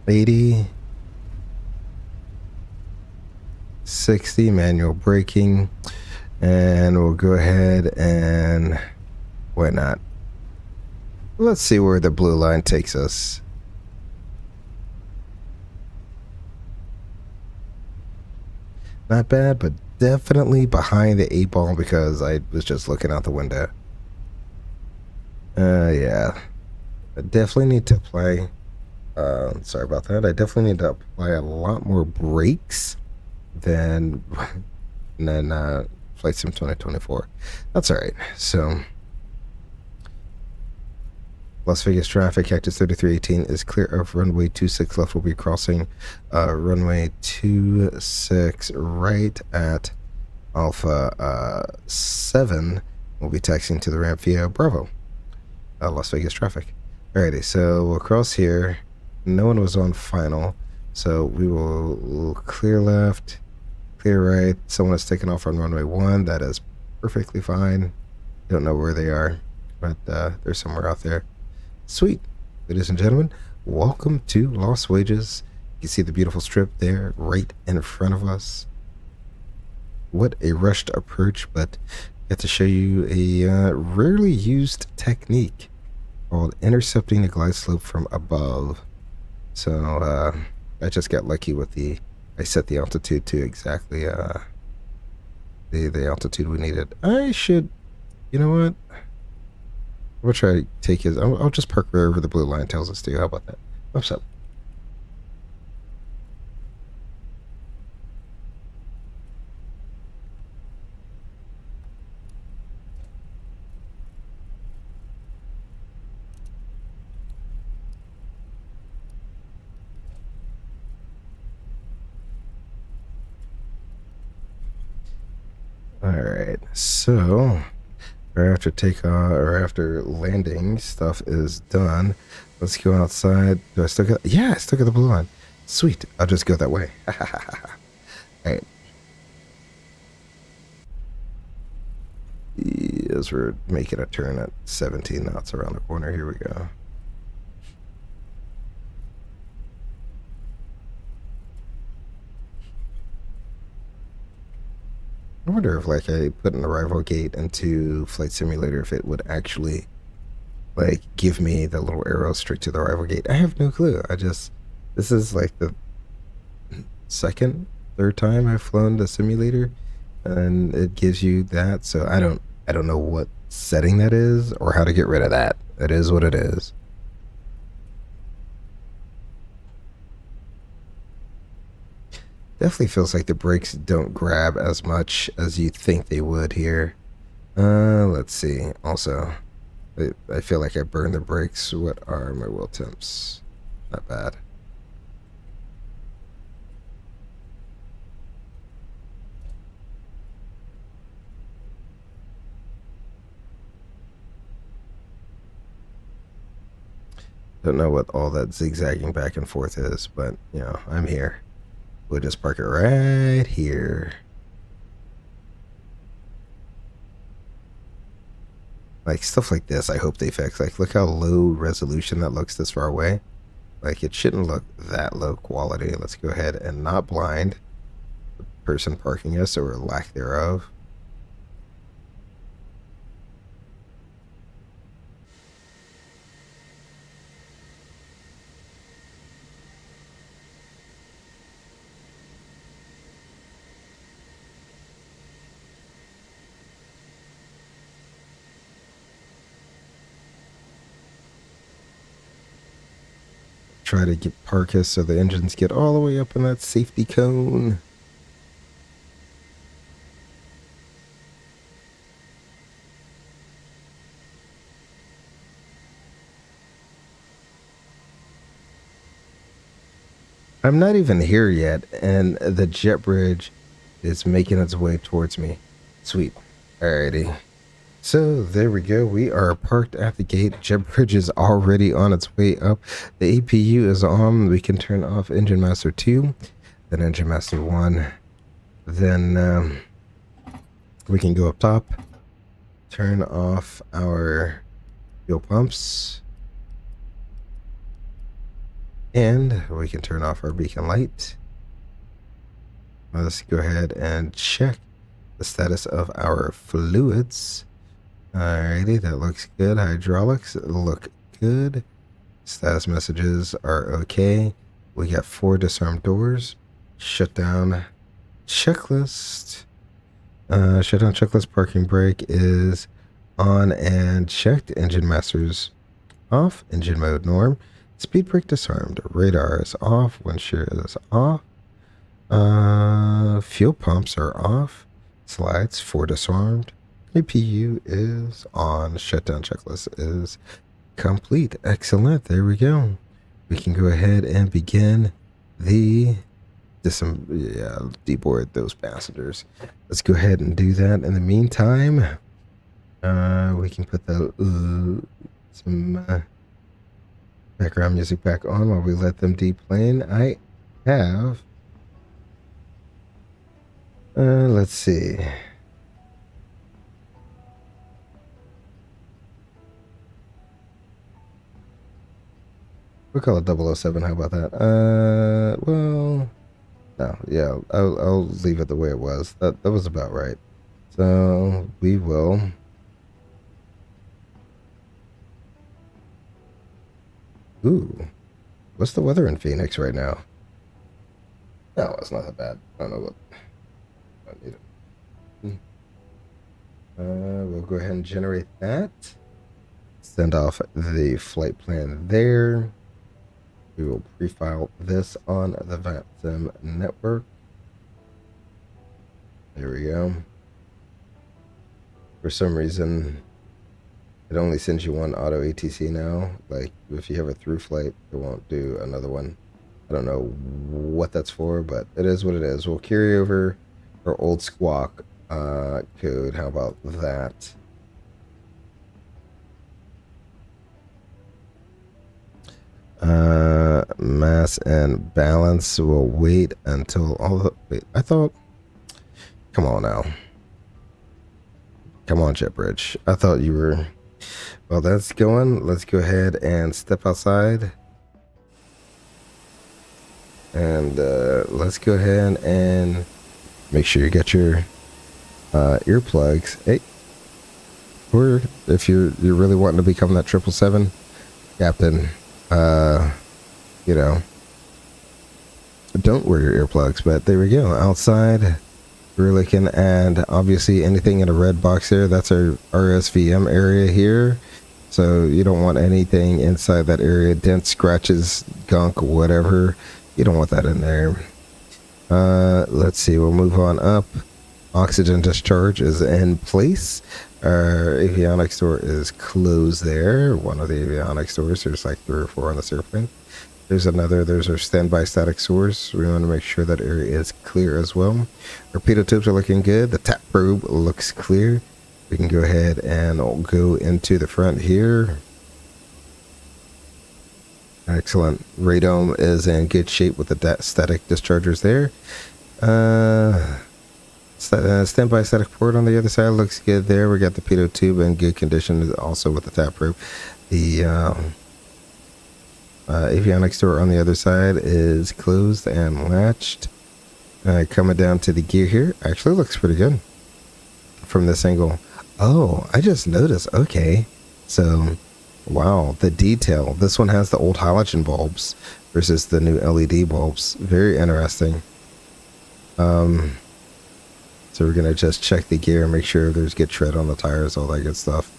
80, 60 manual braking, and we'll go ahead and why not? Let's see where the blue line takes us. Not bad, but definitely behind the 8 ball because I was just looking out the window. Yeah. I definitely need to apply, sorry about that. I definitely need to apply a lot more brakes than Flight Sim 2024. That's all right. So, Las Vegas traffic, Cactus 3318 is clear of runway 26 left. We'll be crossing runway 26 right at Alpha 7. We'll be taxiing to the ramp via Bravo. Las Vegas traffic. Alrighty, so we'll cross here. No one was on final, so we will clear left, clear right. Someone is taking off on runway 1. That is perfectly fine. Don't know where they are, but they're somewhere out there. Sweet. Ladies and gentlemen, welcome to Lost Wages. You can see the beautiful strip there right in front of us. What a rushed approach, but I get to show you a rarely used technique. called Intercepting the Glide Slope from Above. So I just got lucky with I set the altitude to exactly the altitude we needed. I should, you know what? We'll try to take his. I'll just park wherever the blue line tells us to. How about that? What's up? All right. So right after takeoff or after landing stuff is done, let's go outside. Do I still get? Yeah, I still get the blue line. Sweet. I'll just go that way. All right. As we're making a turn at 17 knots around the corner, here we go. I wonder if like I put an arrival gate into Flight Simulator, if it would actually like give me the little arrow straight to the arrival gate. I have no clue. This is like the third time I've flown the simulator, and it gives you that. So I don't know what setting that is or how to get rid of that. It is what it is. Definitely feels like the brakes don't grab as much as you think they would here. Let's see. Also, I feel like I burned the brakes. What are my wheel temps? Not bad. Don't know what all that zigzagging back and forth is, but, you know, I'm here. We'll just park it right here. Like, stuff like this, I hope they fix. Like, look how low resolution that looks this far away. Like, it shouldn't look that low quality. Let's go ahead and not blind the person parking us or lack thereof. Try to park us so the engines get all the way up in that safety cone. I'm not even here yet, and the jet bridge is making its way towards me. Sweet. Alrighty. So there we go. We are parked at the gate. Jet bridge is already on its way up. The APU is on. We can turn off Engine Master 2, then Engine Master 1. Then we can go up top, turn off our fuel pumps, and we can turn off our beacon light. Let's go ahead and check the status of our fluids. Alrighty, that looks good. Hydraulics look good. Status messages are okay. We got 4 disarmed doors. Shutdown checklist. Shutdown checklist. Parking brake is on and checked. Engine masters off. Engine mode norm. Speed brake disarmed. Radar is off. Windshield is off. Fuel pumps are off. Slides 4 disarmed. APU is on. Shutdown checklist is complete. Excellent. There we go. We can go ahead and begin the deboard those passengers. Let's go ahead and do that. In the meantime, we can put some background music back on while we let them deplane. I have let's see. We'll call it 007. How about that? Well, no, yeah, I'll leave it the way it was. That was about right. So we will Ooh, what's the weather in Phoenix right now? No, it's not that bad. I don't know what. I need it. We'll go ahead and generate that. Send off the flight plan there. We will pre-file this on the VATSIM network. There we go. For some reason, it only sends you one auto ATC now. Like, if you have a through flight, it won't do another one. I don't know what that's for, but it is what it is. We'll carry over our old squawk code. How about that? Mass and balance. We'll wait until all the... Wait, I thought... Come on now. Come on, JetBridge. I thought you were... Well, that's going. Let's go ahead and step outside. And let's go ahead and make sure you get your earplugs. Hey. Or if you're really wanting to become that 777 captain, you know, don't wear your earplugs. But there we go. Outside, we're looking at obviously anything in a red box there. That's our RSVM area here. So you don't want anything inside that area, dents, scratches, gunk, whatever. You don't want that in there. Let's see. We'll move on up. Oxygen discharge is in place. Our avionics door is closed there. One of the avionics doors. There's like 3 or 4 on this airplane. There's another. There's our standby static source. We want to make sure that area is clear as well. Our pitot tubes are looking good. The tap probe looks clear. We can go ahead and go into the front here. Excellent. Radome is in good shape with the static dischargers there. Standby static port on the other side looks good there. We got the pitot tube in good condition also with the tap probe. The avionics door on the other side is closed and latched. Coming down to the gear here. Actually looks pretty good from this angle. Oh, I just noticed. Okay. So, wow, the detail. This one has the old halogen bulbs versus the new LED bulbs. Very interesting. So we're going to just check the gear and make sure there's good tread on the tires, all that good stuff.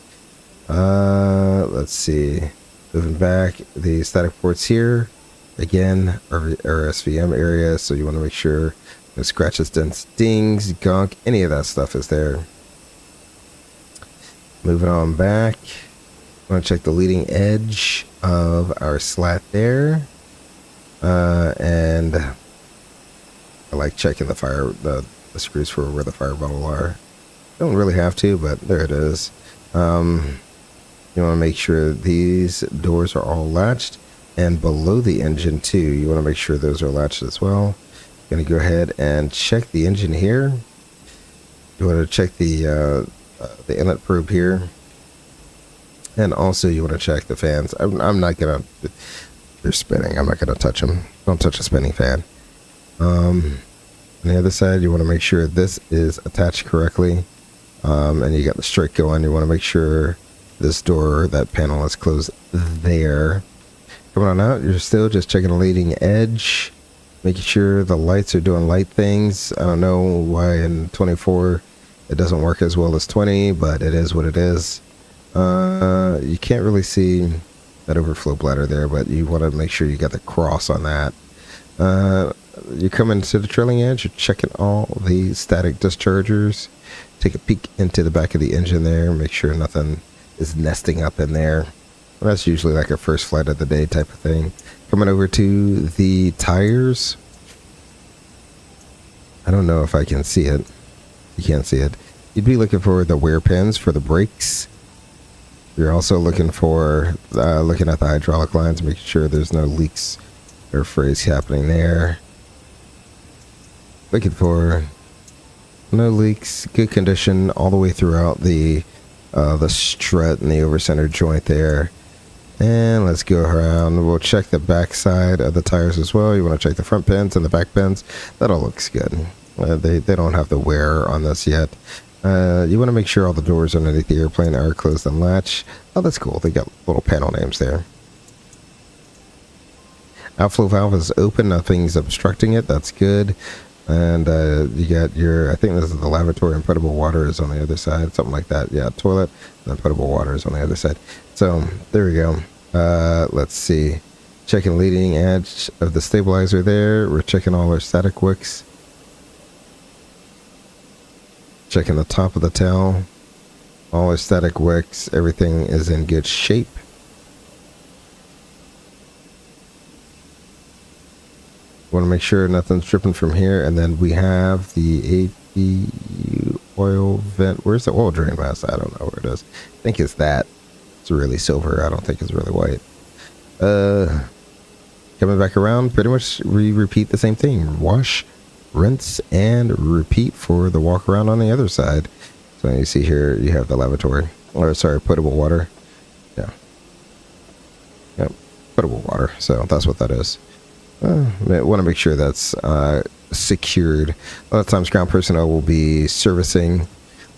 Let's see. Moving back, the static ports here. Again, our SVM area, so you want to make sure no scratches, dents, dings, gunk, any of that stuff is there. Moving on back. I want to check the leading edge of our slat there. And I like checking the screws for where the fire bottle are. Don't really have to, but there it is. You want to make sure these doors are all latched, and below the engine too, you want to make sure those are latched as well. Going to go ahead and check the engine here. You want to check the inlet probe here, and also you want to check the fans. I'm not gonna. They're spinning. I'm not gonna touch them. Don't touch a spinning fan. On the other side, you want to make sure this is attached correctly, and you got the straight going. You want to make sure this door, that panel, is closed there. Coming on out, you're still just checking the leading edge, making sure the lights are doing light things. I don't know why in 24 it doesn't work as well as 20, but it is what it is. You can't really see that overflow bladder there, but you want to make sure you got the cross on that. You come into the trailing edge, you're checking all the static dischargers. Take a peek into the back of the engine there, make sure nothing is nesting up in there. Well, that's usually like a first flight of the day type of thing. Coming over to the tires. I don't know if I can see it. You can't see it. You'd be looking for the wear pins for the brakes. You're also looking for looking at the hydraulic lines, making sure there's no leaks or frizz happening there. Looking for no leaks, good condition all the way throughout the strut and the over-center joint there. And let's go around. We'll check the back side of the tires as well. You want to check the front pins and the back pins. That all looks good. They don't have the wear on this yet. You want to make sure all the doors underneath the airplane are closed and latched. Oh, that's cool. They got little panel names there. Outflow valve is open, nothing's obstructing it. That's good. And you got your, I think this is the lavatory, and potable water is on the other side, something like that. Yeah, toilet, and then potable water is on the other side. So there we go. Let's see. Checking leading edge of the stabilizer there. We're checking all our static wicks. Checking the top of the tail. All our static wicks. Everything is in good shape. Want to make sure nothing's dripping from here. And then we have the APU oil vent. Where's the oil drain mask? I don't know where it is. I think it's that. It's really silver. I don't think it's really white. Coming back around, pretty much we repeat the same thing. Wash, rinse, and repeat for the walk around on the other side. So you see here, you have the lavatory. Or sorry, potable water. Yeah. Yep, potable water. So that's what that is. I want to make sure that's secured. A lot of times ground personnel will be servicing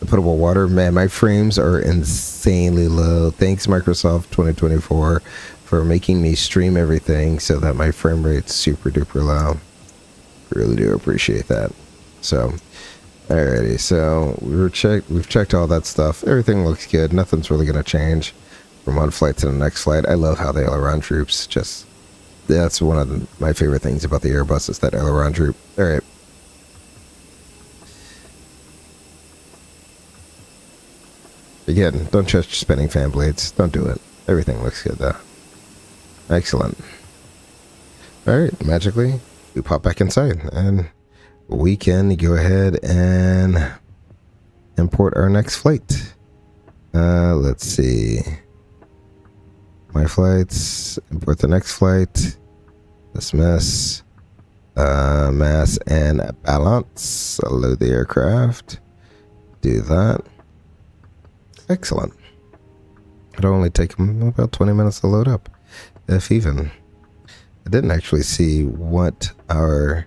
the potable water. Man, my frames are insanely low. Thanks Microsoft 2024 for making me stream everything so that my frame rate's super duper low. Really do appreciate that. So alrighty, so we've checked all that stuff. Everything looks good. Nothing's really gonna change from one flight to the next flight. I love how the aileron droops. Just that's one of my favorite things about the Airbus is that aileron droop. Alright. Again, don't touch spinning fan blades. Don't do it. Everything looks good though. Excellent. Alright, magically, we pop back inside and we can go ahead and import our next flight. Let's see. My flights, import the next flight. Dismiss. Mass and balance. Load the aircraft. Do that. Excellent. It'll only take them about 20 minutes to load up, if even. I didn't actually see what our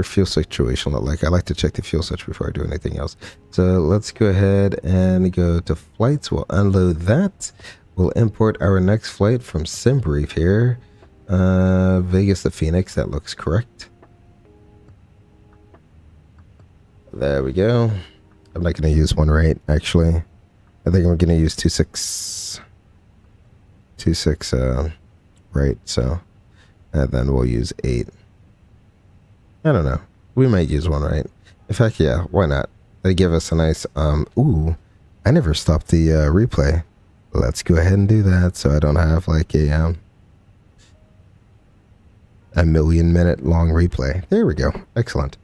fuel situation looked like. I like to check the fuel switch before I do anything else. So let's go ahead and go to flights. We'll unload that. We'll import our next flight from SimBrief here. Vegas to Phoenix. That looks correct. There we go. I'm not going to use one rate, actually. I think I'm going to use 26 right, so and then we'll use 8. I don't know. We might use one right. In fact, yeah, why not? They give us a nice ooh, I never stopped the replay. Let's go ahead and do that so I don't have like a million-minute long replay. There we go. Excellent.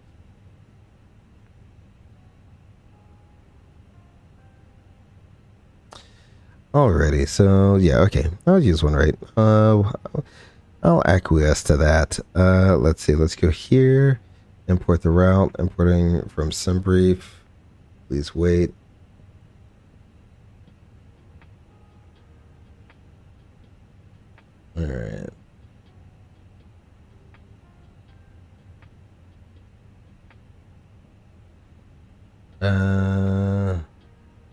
Alrighty, so yeah, okay. I'll use one right. I'll acquiesce to that. Let's see, let's go here. Import the route. Importing from SimBrief. Please wait. Alright.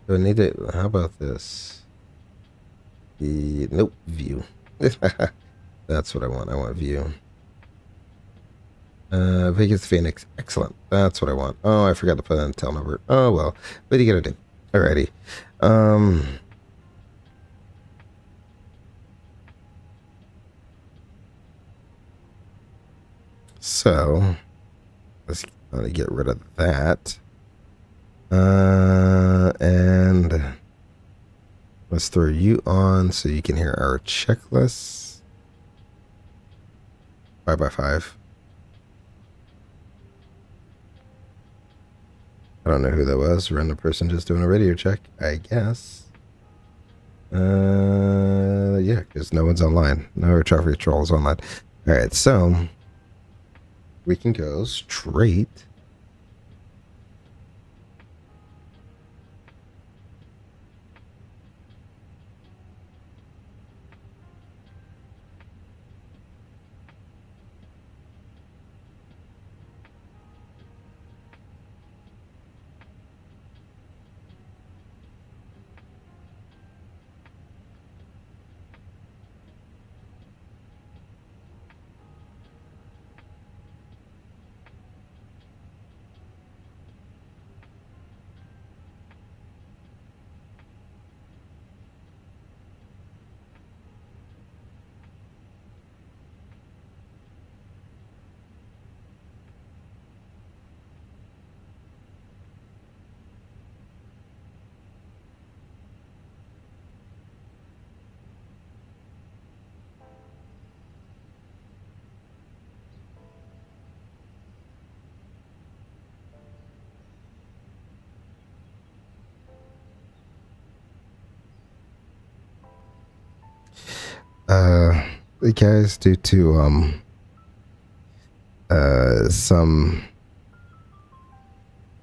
Do I need it? How about this? Nope, view. That's what I want. I want view. Vegas Phoenix. Excellent. That's what I want. Oh, I forgot to put in a tail number. Oh well. What are you gonna do? Alrighty. So let's get rid of that. And let's throw you on so you can hear our checklist. 5x5. I don't know who that was. Random person just doing a radio check, I guess. Yeah, because no one's online. No air traffic control is online. All right, so we can go straight. guys, due to some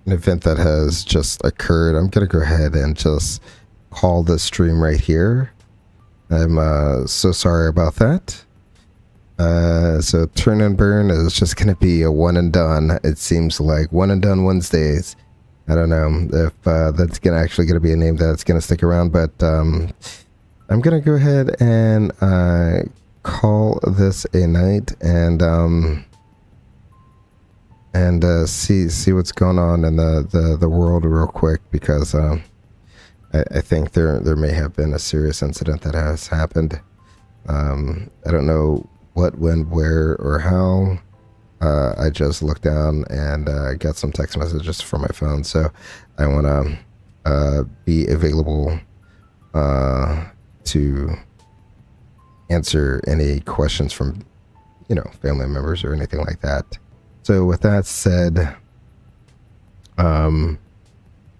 an event that has just occurred, I'm gonna go ahead and just call this stream right here. I'm so sorry about that. So Turn and Burn is just gonna be a one and done. It seems like one and done Wednesdays. I don't know if that's gonna be a name that's gonna stick around, but I'm gonna go ahead and call this a night and see what's going on in the world real quick, because I think there may have been a serious incident that has happened. I don't know what, when, where, or how. I just looked down and got some text messages from my phone, so I want to be available to answer any questions from, family members or anything like that. So with that said, I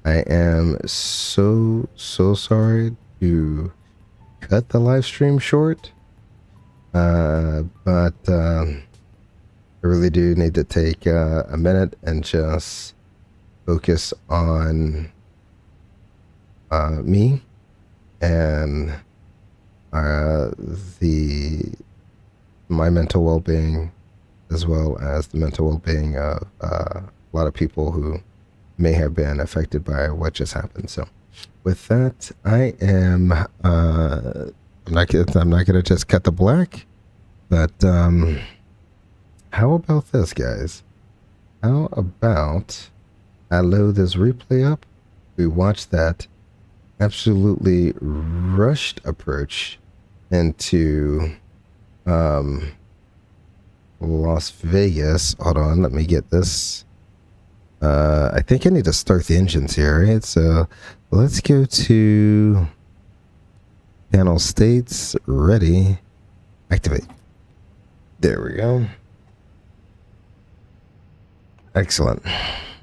am so sorry to cut the live stream short, but I really do need to take a minute and just focus on me and my mental well-being, as well as the mental well-being of a lot of people who may have been affected by what just happened. So with that, I am I'm not gonna just cut the black, but how about this, guys? How about I load this replay up, we watch that absolutely rushed approach into Las Vegas. Hold on, let me get this. I think I need to start the engines here, right? So let's go to panel states, ready, activate. There we go. Excellent.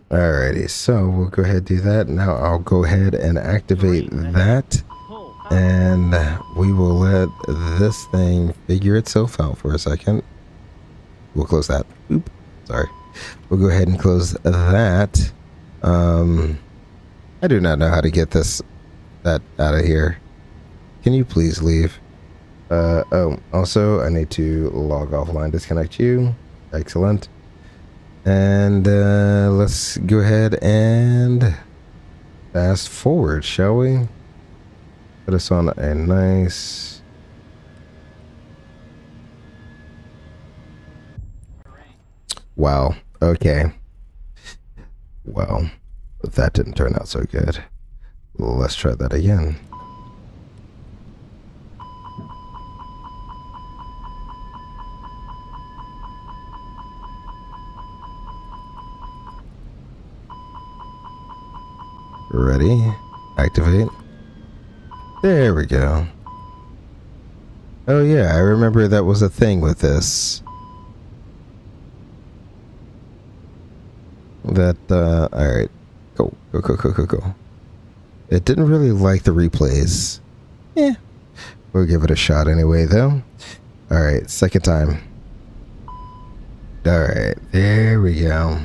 Alrighty, so we'll go ahead and do that. Now I'll go ahead and activate that, and we will let this thing figure itself out for a second. We'll close that. Oop, sorry. We'll go ahead and close that. I do not know how to get that out of here. Can you please leave? Oh, also I need to log offline, disconnect you. Excellent. And let's go ahead and fast forward, shall we? Put us on a nice... Wow. Okay. Well, that didn't turn out so good. Let's try that again. Ready? Activate. There we go. Oh yeah, I remember that was a thing with this. That, alright. Go. It didn't really like the replays. Yeah. We'll give it a shot anyway, though. Alright, second time. Alright, there we go.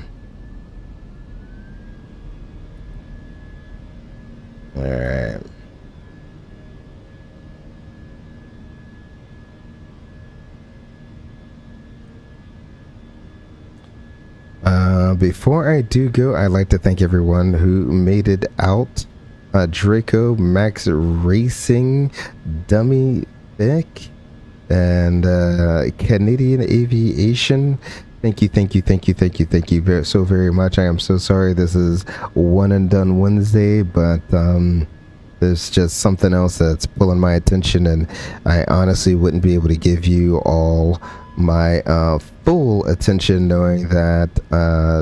Alright. Before I do go, I'd like to thank everyone who made it out. Draco, Max Racing, Dummy Vic, and Canadian Aviation. Thank you so very much. I am so sorry this is one and done Wednesday, but there's just something else that's pulling my attention, and I honestly wouldn't be able to give you all my full attention knowing that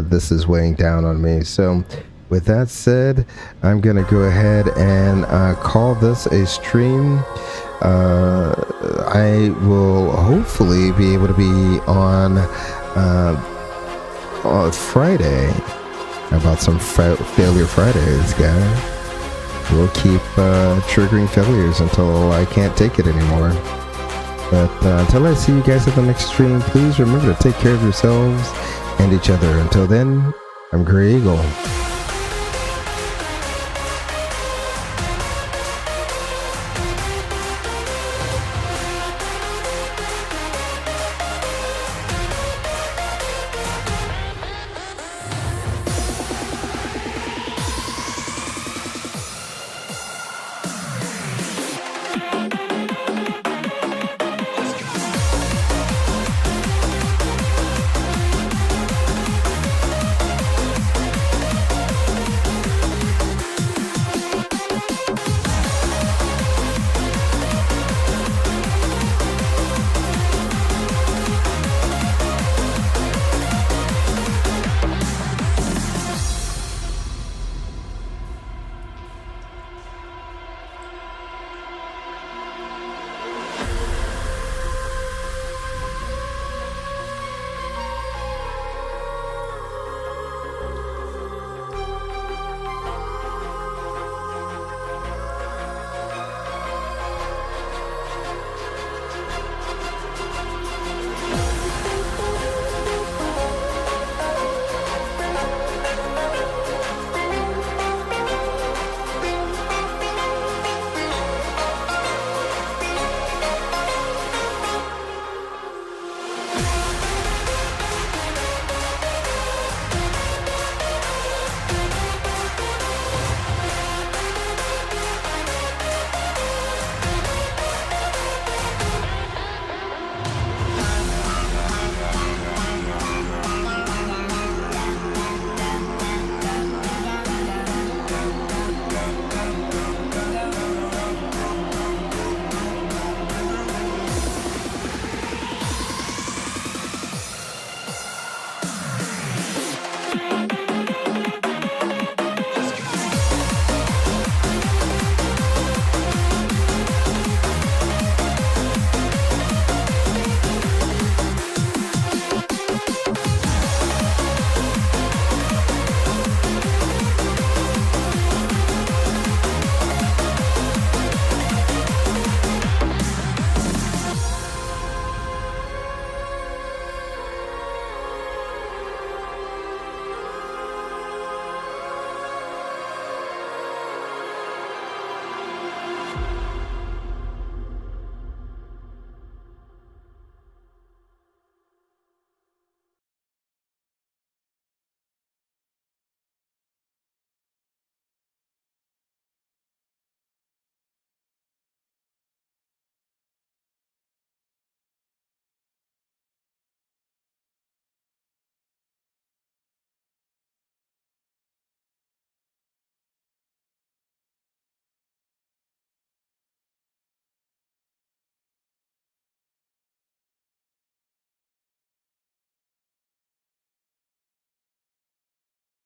this is weighing down on me. So with that said, I'm gonna go ahead and call this a stream. I will hopefully be able to be on Friday. How about some failure Fridays, guys? We'll keep triggering failures until I can't take it anymore. But until I see you guys at the next stream, please remember to take care of yourselves and each other. Until then, I'm Grey Eagle.